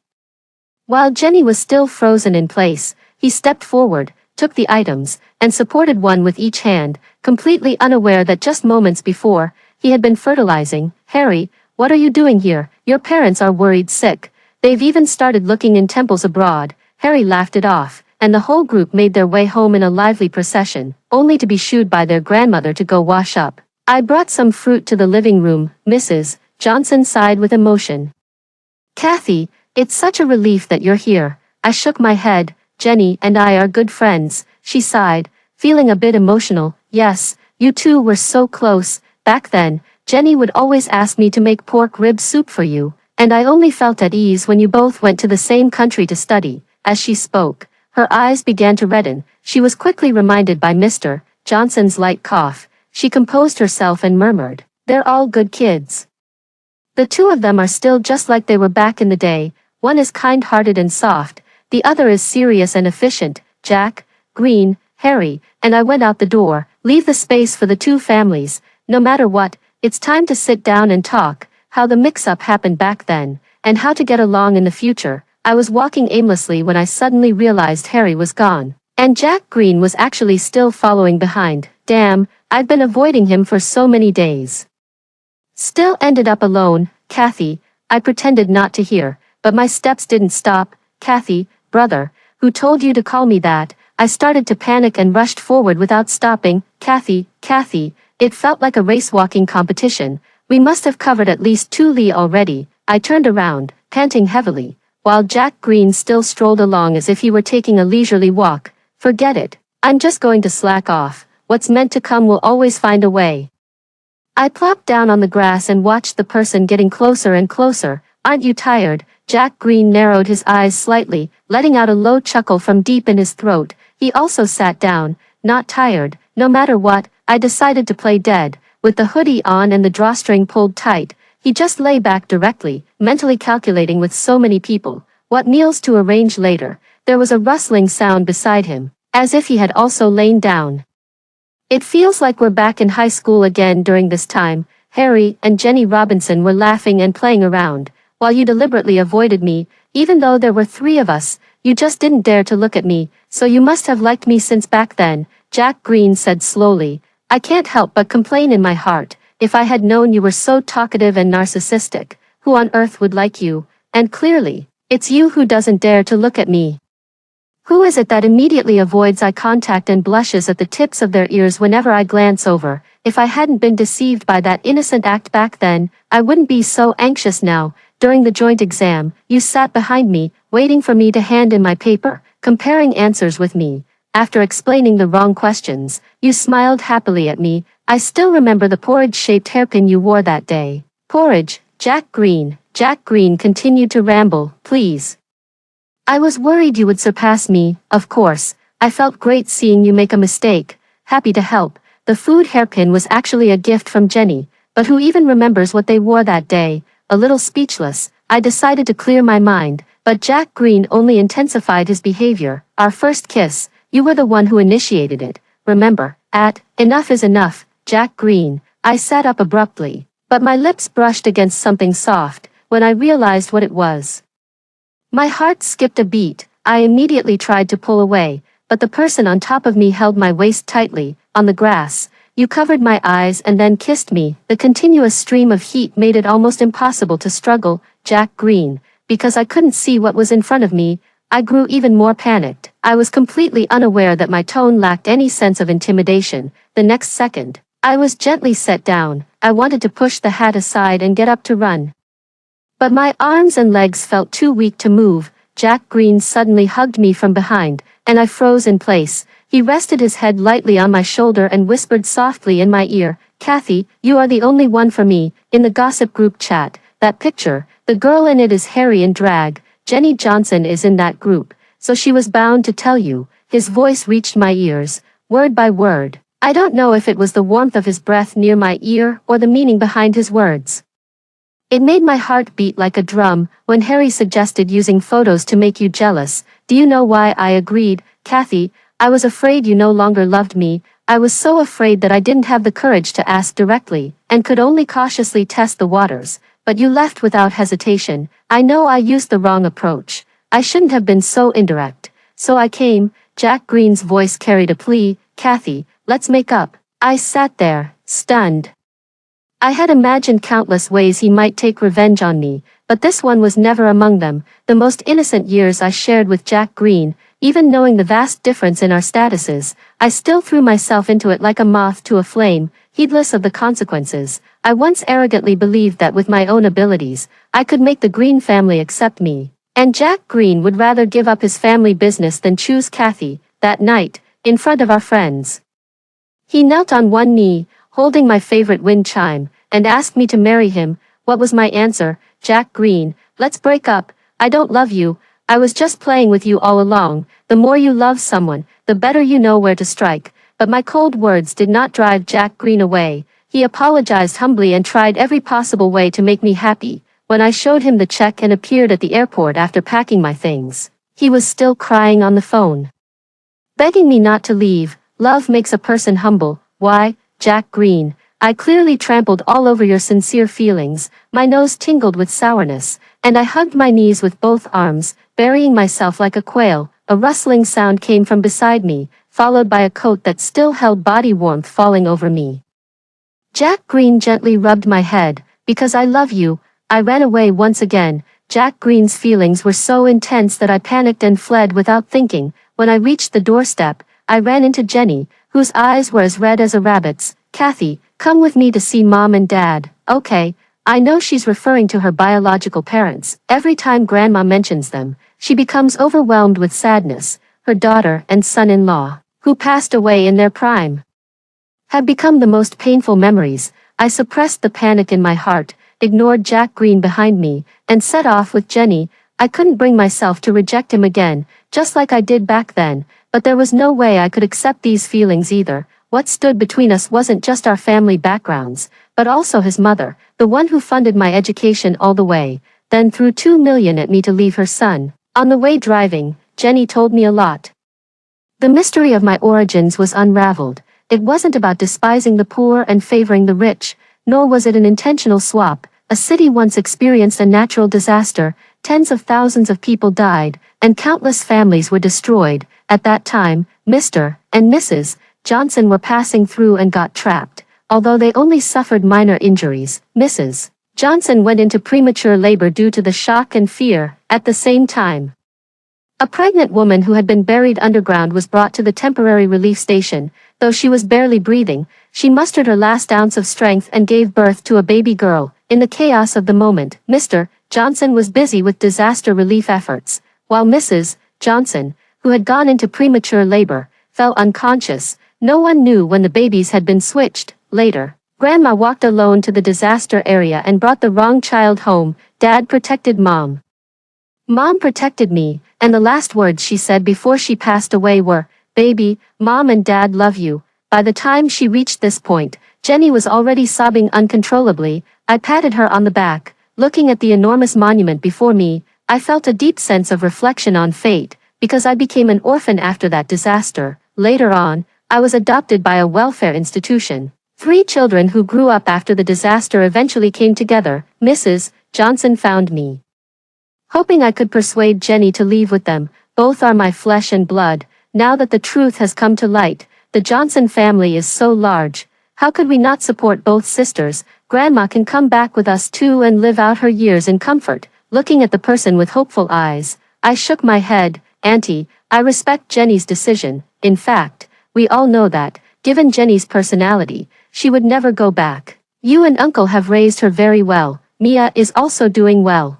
While Jenny was still frozen in place, he stepped forward, took the items, and supported one with each hand, completely unaware that just moments before, he had been fertilizing. Harry, what are you doing here? Your parents are worried sick. They've even started looking in temples abroad. Harry laughed it off, and the whole group made their way home in a lively procession, only to be shooed by their grandmother to go wash up. I brought some fruit to the living room, Mrs. Johnson sighed with emotion. Kathy, it's such a relief that you're here. I shook my head. Jenny and I are good friends, she sighed, feeling a bit emotional. Yes, you two were so close. Back then, Jenny would always ask me to make pork rib soup for you, and I only felt at ease when you both went to the same country to study. As she spoke, her eyes began to redden. She was quickly reminded by Mr. Johnson's light cough. She composed herself and murmured, "They're all good kids. The two of them are still just like they were back in the day. One is kind-hearted and soft, the other is serious and efficient." Jack Green, Harry, and I went out the door. Leave the space for the two families. No matter what, it's time to sit down and talk, how the mix-up happened back then, and how to get along in the future. I was walking aimlessly when I suddenly realized Harry was gone, and Jack Green was actually still following behind. Damn, I'd been avoiding him for so many days. Still ended up alone. Kathy, I pretended not to hear, but my steps didn't stop. Kathy, brother, who told you to call me that? I started to panic and rushed forward without stopping. Kathy, it felt like a race-walking competition. We must have covered at least 2 li already. I turned around, panting heavily, while Jack Green still strolled along as if he were taking a leisurely walk. Forget it. I'm just going to slack off. What's meant to come will always find a way. I plopped down on the grass and watched the person getting closer and closer. Aren't you tired? Jack Green narrowed his eyes slightly, letting out a low chuckle from deep in his throat. He also sat down. Not tired. No matter what, I decided to play dead. With the hoodie on and the drawstring pulled tight, he just lay back directly, mentally calculating with so many people what meals to arrange later. There was a rustling sound beside him, as if he had also lain down. It feels like we're back in high school again during this time. Harry and Jenny Robinson were laughing and playing around, while you deliberately avoided me. Even though there were 3 of us, you just didn't dare to look at me, so you must have liked me since back then, Jack Green said slowly. I can't help but complain in my heart. If I had known you were so talkative and narcissistic, who on earth would like you? And clearly, it's you who doesn't dare to look at me. Who is it that immediately avoids eye contact and blushes at the tips of their ears whenever I glance over? If I hadn't been deceived by that innocent act back then, I wouldn't be so anxious now. During the joint exam, you sat behind me, waiting for me to hand in my paper, comparing answers with me. After explaining the wrong questions, you smiled happily at me. I still remember the porridge-shaped hairpin you wore that day. Porridge, Jack Green. Jack Green continued to ramble. Please. I was worried you would surpass me, of course. I felt great seeing you make a mistake. happy to help. The food hairpin was actually a gift from Jenny, but who even remembers what they wore that day? A little speechless, I decided to clear my mind, but Jack Green only intensified his behavior. Our first kiss, you were the one who initiated it, remember? Enough is enough, Jack Green. I sat up abruptly, but my lips brushed against something soft, when I realized what it was. My heart skipped a beat. I immediately tried to pull away, but the person on top of me held my waist tightly. On the grass, you covered my eyes and then kissed me. The continuous stream of heat made it almost impossible to struggle, Jack Green, because I couldn't see what was in front of me. I grew even more panicked. I was completely unaware that my tone lacked any sense of intimidation. The next second, I was gently set down. I wanted to push the hat aside and get up to run, but my arms and legs felt too weak to move. Jack Green suddenly hugged me from behind, and I froze in place. He rested his head lightly on my shoulder and whispered softly in my ear, "Kathy, you are the only one for me." In the gossip group chat, that picture, the girl in it is hairy in drag. Jenny Johnson is in that group, so she was bound to tell you. His voice reached my ears, word by word. I don't know if it was the warmth of his breath near my ear or the meaning behind his words. It made my heart beat like a drum. When Harry suggested using photos to make you jealous, do you know why I agreed? Kathy, I was afraid you no longer loved me. I was so afraid that I didn't have the courage to ask directly, and could only cautiously test the waters. But you left without hesitation. I know I used the wrong approach. I shouldn't have been so indirect. So I came. Jack Green's voice carried a plea. Kathy, let's make up. I sat there, stunned. I had imagined countless ways he might take revenge on me, but this one was never among them. The most innocent years I shared with Jack Green, even knowing the vast difference in our statuses, I still threw myself into it like a moth to a flame, heedless of the consequences. I once arrogantly believed that with my own abilities, I could make the Green family accept me. And Jack Green would rather give up his family business than choose Kathy. That night, in front of our friends, he knelt on one knee, holding my favorite wind chime, and asked me to marry him. What was my answer? Jack Green, let's break up. I don't love you. I was just playing with you all along. The more you love someone, the better you know where to strike. But my cold words did not drive Jack Green away. He apologized humbly and tried every possible way to make me happy. When I showed him the check and appeared at the airport after packing my things, he was still crying on the phone, begging me not to leave. Love makes a person humble. Why? Jack Green, I clearly trampled all over your sincere feelings. My nose tingled with sourness, and I hugged my knees with both arms, burying myself like a quail. A rustling sound came from beside me, followed by a coat that still held body warmth falling over me. Jack Green gently rubbed my head. Because I love you. I ran away once again. Jack Green's feelings were so intense that I panicked and fled without thinking. When I reached the doorstep, I ran into Jenny, whose eyes were as red as a rabbit's. Kathy, come with me to see Mom and Dad. Okay. I know she's referring to her biological parents. Every time Grandma mentions them, she becomes overwhelmed with sadness. Her daughter and son-in-law, who passed away in their prime, have become the most painful memories. I suppressed the panic in my heart, ignored Jack Green behind me, and set off with Jenny. I couldn't bring myself to reject him again, just like I did back then, but there was no way I could accept these feelings either. What stood between us wasn't just our family backgrounds, but also his mother, the one who funded my education all the way, then threw $2 million at me to leave her son. On the way driving, Jenny told me a lot. The mystery of my origins was unraveled. It wasn't about despising the poor and favoring the rich, nor was it an intentional swap. A city once experienced a natural disaster, tens of thousands of people died, and countless families were destroyed. At that time, Mr. and Mrs. Johnson were passing through and got trapped. Although they only suffered minor injuries, Mrs. Johnson went into premature labor due to the shock and fear. At the same time, a pregnant woman who had been buried underground was brought to the temporary relief station. Though she was barely breathing, she mustered her last ounce of strength and gave birth to a baby girl. In the chaos of the moment, Mr. Johnson was busy with disaster relief efforts, while Mrs. Johnson, who had gone into premature labor, fell unconscious. No one knew when the babies had been switched. Later, Grandma walked alone to the disaster area and brought the wrong child home. Dad protected Mom. Mom protected me, and the last words she said before she passed away were, "Baby, Mom and Dad love you." By the time she reached this point, Jenny was already sobbing uncontrollably. I patted her on the back. Looking at the enormous monument before me, I felt a deep sense of reflection on fate, because I became an orphan after that disaster. Later on, I was adopted by a welfare institution. 3 children who grew up after the disaster eventually came together. Mrs. Johnson found me, hoping I could persuade Jenny to leave with them. Both are my flesh and blood. Now that the truth has come to light, the Johnson family is so large. How could we not support both sisters? Grandma can come back with us too and live out her years in comfort. Looking at the person with hopeful eyes, I shook my head. Auntie, I respect Jenny's decision. In fact, we all know that, given Jenny's personality, she would never go back. You and Uncle have raised her very well. Mia is also doing well.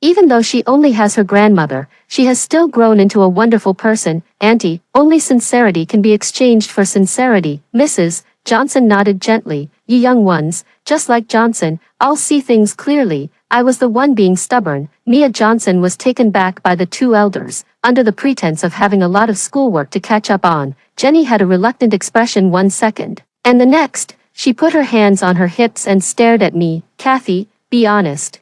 Even though she only has her grandmother, she has still grown into a wonderful person. Auntie, only sincerity can be exchanged for sincerity. Mrs. Johnson nodded gently. You young ones, just like Johnson, all see things clearly. I was the one being stubborn. Mia Johnson was taken back by the 2 elders, under the pretense of having a lot of schoolwork to catch up on. Jenny had a reluctant expression 1 second, and the next, she put her hands on her hips and stared at me. Kathy, be honest.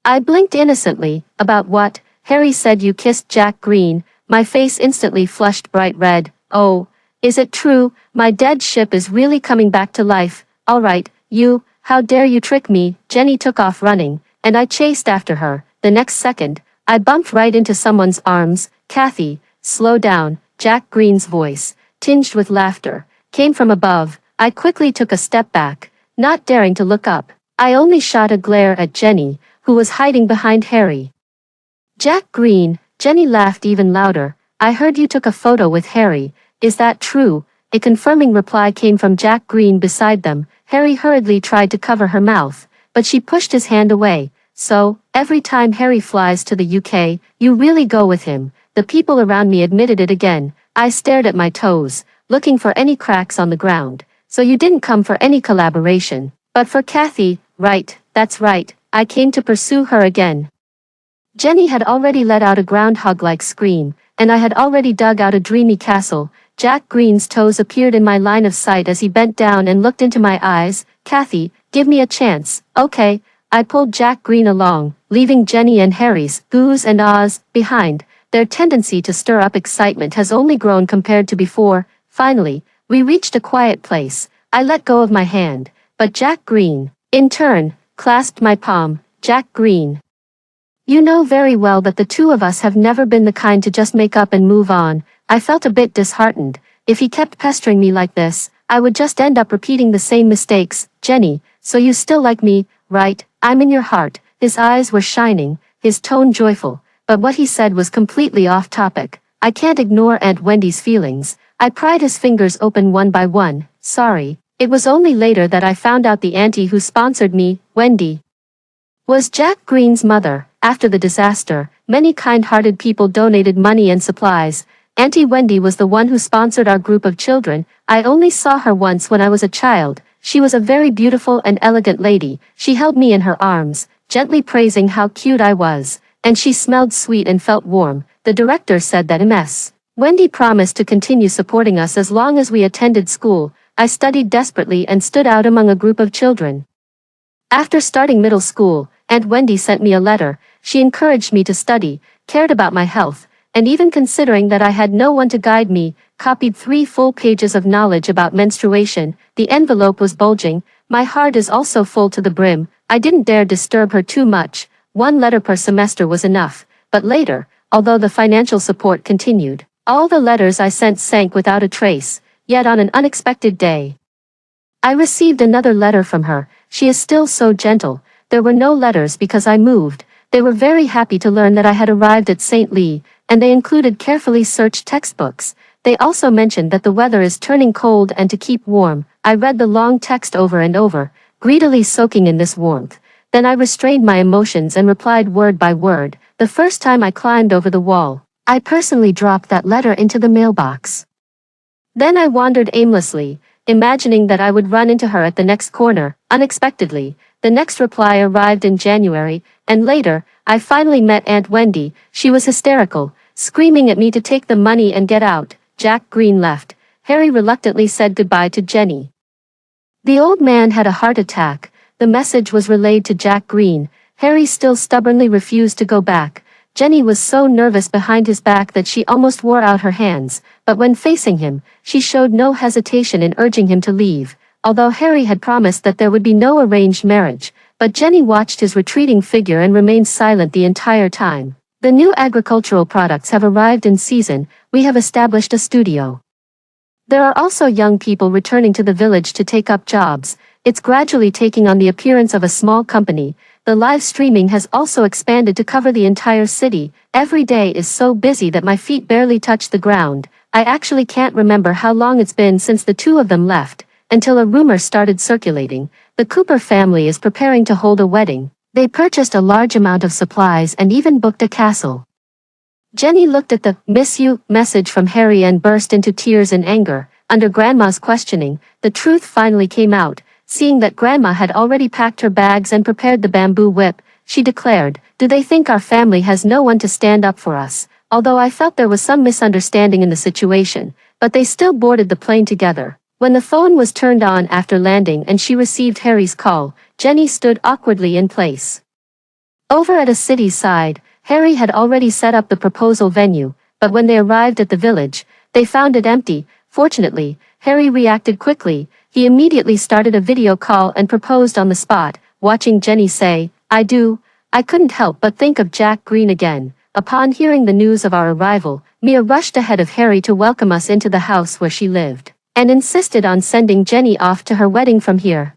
I blinked innocently. About what? Harry said you kissed Jack Green. My face instantly flushed bright red. Oh, is it true? My dead ship is really coming back to life. All right, you, how dare you trick me? Jenny took off running, and I chased after her. The next second, I bumped right into someone's arms. Kathy, slow down. Jack Green's voice, tinged with laughter, came from above. I quickly took a step back, not daring to look up. I only shot a glare at Jenny, who was hiding behind Harry. Jack Green, Jenny laughed even louder. I heard you took a photo with Harry. Is that true? A confirming reply came from Jack Green beside them. Harry hurriedly tried to cover her mouth, but she pushed his hand away. So, every time Harry flies to the UK, you really go with him. The people around me admitted it again. I stared at my toes, looking for any cracks on the ground. So you didn't come for any collaboration, but for Kathy, right? That's right. I came to pursue her again. Jenny had already let out a groundhog-like scream, and I had already dug out a dreamy castle. Jack Green's toes appeared in my line of sight as he bent down and looked into my eyes. Kathy, give me a chance. Okay. I pulled Jack Green along, leaving Jenny and Harry's oohs and ahs behind. Their tendency to stir up excitement has only grown compared to before. Finally, we reached a quiet place. I let go of my hand, but Jack Green, in turn, clasped my palm. Jack Green, you know very well that the 2 of us have never been the kind to just make up and move on. I felt a bit disheartened. If he kept pestering me like this, I would just end up repeating the same mistakes. Jenny, so you still like me, right? I'm in your heart. His eyes were shining, his tone joyful, but what he said was completely off topic. I can't ignore Aunt Wendy's feelings. I pried his fingers open one by one. Sorry. It was only later that I found out the auntie who sponsored me, Wendy, was Jack Green's mother. After the disaster, many kind-hearted people donated money and supplies. Auntie Wendy was the one who sponsored our group of children. I only saw her once when I was a child. She was a very beautiful and elegant lady. She held me in her arms, gently praising how cute I was, and she smelled sweet and felt warm. The director said that Ms. Wendy promised to continue supporting us as long as we attended school. I studied desperately and stood out among a group of children. After starting middle school, Aunt Wendy sent me a letter. She encouraged me to study, cared about my health, and even considering that I had no one to guide me, copied 3 full pages of knowledge about menstruation. The envelope was bulging. My heart is also full to the brim. I didn't dare disturb her too much. 1 letter per semester was enough. But later, although the financial support continued, all the letters I sent sank without a trace. Yet on an unexpected day, I received another letter from her. She is still so gentle. There were no letters because I moved. They were very happy to learn that I had arrived at St. Lee, and they included carefully searched textbooks. They also mentioned that the weather is turning cold and to keep warm. I read the long text over and over, greedily soaking in this warmth. Then I restrained my emotions and replied word by word. The first time I climbed over the wall, I personally dropped that letter into the mailbox. Then I wandered aimlessly, imagining that I would run into her at the next corner. Unexpectedly, the next reply arrived in January, and later, I finally met Aunt Wendy. She was hysterical, screaming at me to take the money and get out. Jack Green left, Harry reluctantly said goodbye to Jenny. The old man had a heart attack. The message was relayed to Jack Green. Harry still stubbornly refused to go back. Jenny was so nervous behind his back that she almost wore out her hands, but when facing him, she showed no hesitation in urging him to leave. Although Harry had promised that there would be no arranged marriage, but Jenny watched his retreating figure and remained silent the entire time. The new agricultural products have arrived in season. We have established a studio. There are also young people returning to the village to take up jobs. It's gradually taking on the appearance of a small company. The live streaming has also expanded to cover the entire city. Every day is so busy that my feet barely touch the ground. I actually can't remember how long it's been since the two of them left, until a rumor started circulating. The Cooper family is preparing to hold a wedding. They purchased a large amount of supplies and even booked a castle. Jenny looked at the "miss you" message from Harry and burst into tears in anger. Under Grandma's questioning, the truth finally came out. Seeing that Grandma had already packed her bags and prepared the bamboo whip, she declared, "Do they think our family has no one to stand up for us?" Although I felt there was some misunderstanding in the situation, but they still boarded the plane together. When the phone was turned on after landing and she received Harry's call, Jenny stood awkwardly in place. Over at a city side, Harry had already set up the proposal venue, but when they arrived at the village, they found it empty. Fortunately, Harry reacted quickly. He immediately started a video call and proposed on the spot. Watching Jenny say, "I do," I couldn't help but think of Jack Green again. Upon hearing the news of our arrival, Mia rushed ahead of Harry to welcome us into the house where she lived, and insisted on sending Jenny off to her wedding from here.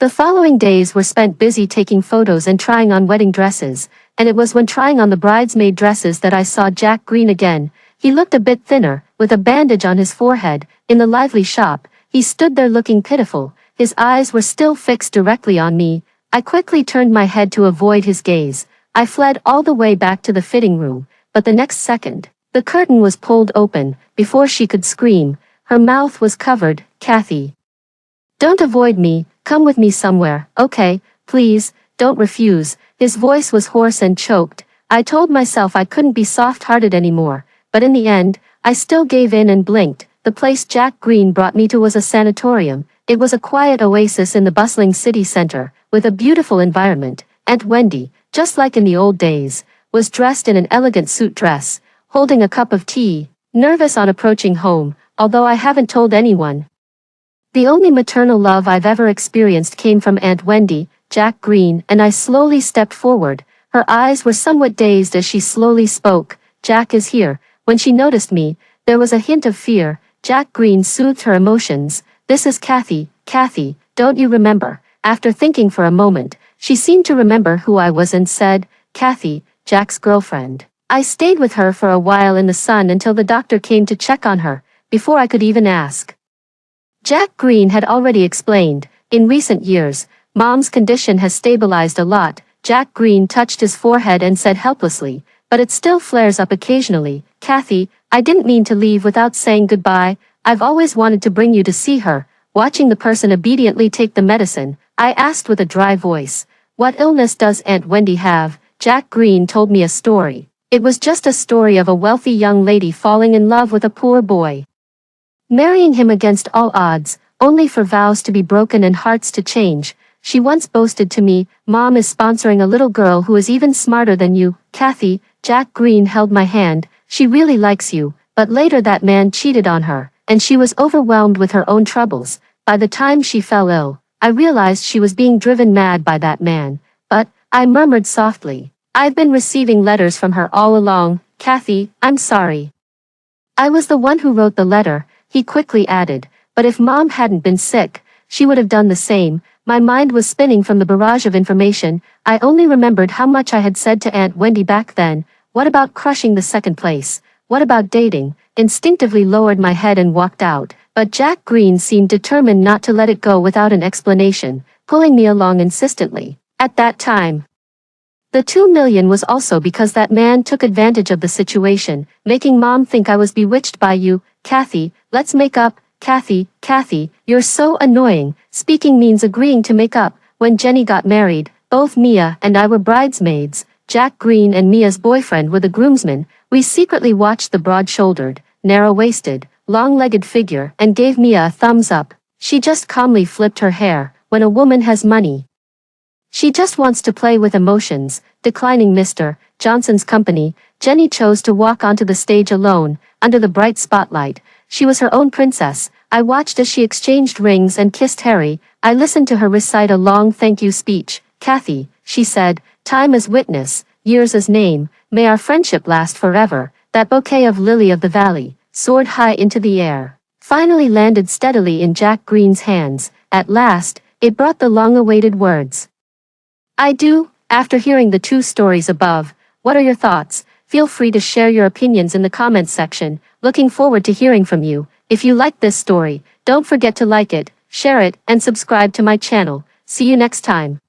The following days were spent busy taking photos and trying on wedding dresses, and it was when trying on the bridesmaid dresses that I saw Jack Green again. He looked a bit thinner, with a bandage on his forehead. In the lively shop, he stood there looking pitiful. His eyes were still fixed directly on me. I quickly turned my head to avoid his gaze. I fled all the way back to the fitting room, but the next second, the curtain was pulled open. Before she could scream, her mouth was covered. "Kathy, don't avoid me, come with me somewhere, okay, please, don't refuse." His voice was hoarse and choked. I told myself I couldn't be soft-hearted anymore, but in the end, I still gave in and blinked. The place Jack Green brought me to was a sanatorium. It was a quiet oasis in the bustling city center, with a beautiful environment. Aunt Wendy, just like in the old days, was dressed in an elegant suit dress, holding a cup of tea, nervous on approaching home, although I haven't told anyone. The only maternal love I've ever experienced came from Aunt Wendy, Jack Green, and I slowly stepped forward. Her eyes were somewhat dazed as she slowly spoke. "Jack is here." When she noticed me, there was a hint of fear. Jack Green soothed her emotions. "This is Kathy. Kathy, don't you remember?" After thinking for a moment, she seemed to remember who I was and said, "Kathy, Jack's girlfriend." I stayed with her for a while in the sun until the doctor came to check on her, before I could even ask. Jack Green had already explained, in recent years, Mom's condition has stabilized a lot. Jack Green touched his forehead and said helplessly, "But it still flares up occasionally. Kathy, I didn't mean to leave without saying goodbye. I've always wanted to bring you to see her." Watching the person obediently take the medicine, I asked with a dry voice, "What illness does Aunt Wendy have?" Jack Green told me a story. It was just a story of a wealthy young lady falling in love with a poor boy, marrying him against all odds, only for vows to be broken and hearts to change. She once boasted to me, "Mom is sponsoring a little girl who is even smarter than you." "Kathy," Jack Green held my hand, "she really likes you, but later that man cheated on her, and she was overwhelmed with her own troubles. By the time she fell ill, I realized she was being driven mad by that man. But," I murmured softly, "I've been receiving letters from her all along. Kathy, I'm sorry. I was the one who wrote the letter." He quickly added, "But if Mom hadn't been sick, she would have done the same." My mind was spinning from the barrage of information. I only remembered how much I had said to Aunt Wendy back then. What about crushing the second place? What about dating? Instinctively lowered my head and walked out, but Jack Green seemed determined not to let it go without an explanation, pulling me along insistently. At that time, the 2 million was also because that man took advantage of the situation, making Mom think I was bewitched by you. "Kathy, let's make up." "Kathy, Kathy, you're so annoying." Speaking means agreeing to make up. When Jenny got married, both Mia and I were bridesmaids. Jack Green and Mia's boyfriend were the groomsmen. We secretly watched the broad-shouldered, narrow-waisted, long-legged figure and gave me a thumbs up. She just calmly flipped her hair. When a woman has money, she just wants to play with emotions. Declining Mr. Johnson's company, Jenny chose to walk onto the stage alone, under the bright spotlight. She was her own princess. I watched as she exchanged rings and kissed Harry. I listened to her recite a long thank you speech. Kathy, she said, time as witness, years as name, may our friendship last forever. That bouquet of lily of the valley soared high into the air, finally landed steadily in Jack Green's hands. At last, it brought the long-awaited words. I do. After hearing the two stories above, what are your thoughts? Feel free to share your opinions in the comments section. Looking forward to hearing from you. If you like this story, don't forget to like it, share it, and subscribe to my channel. See you next time.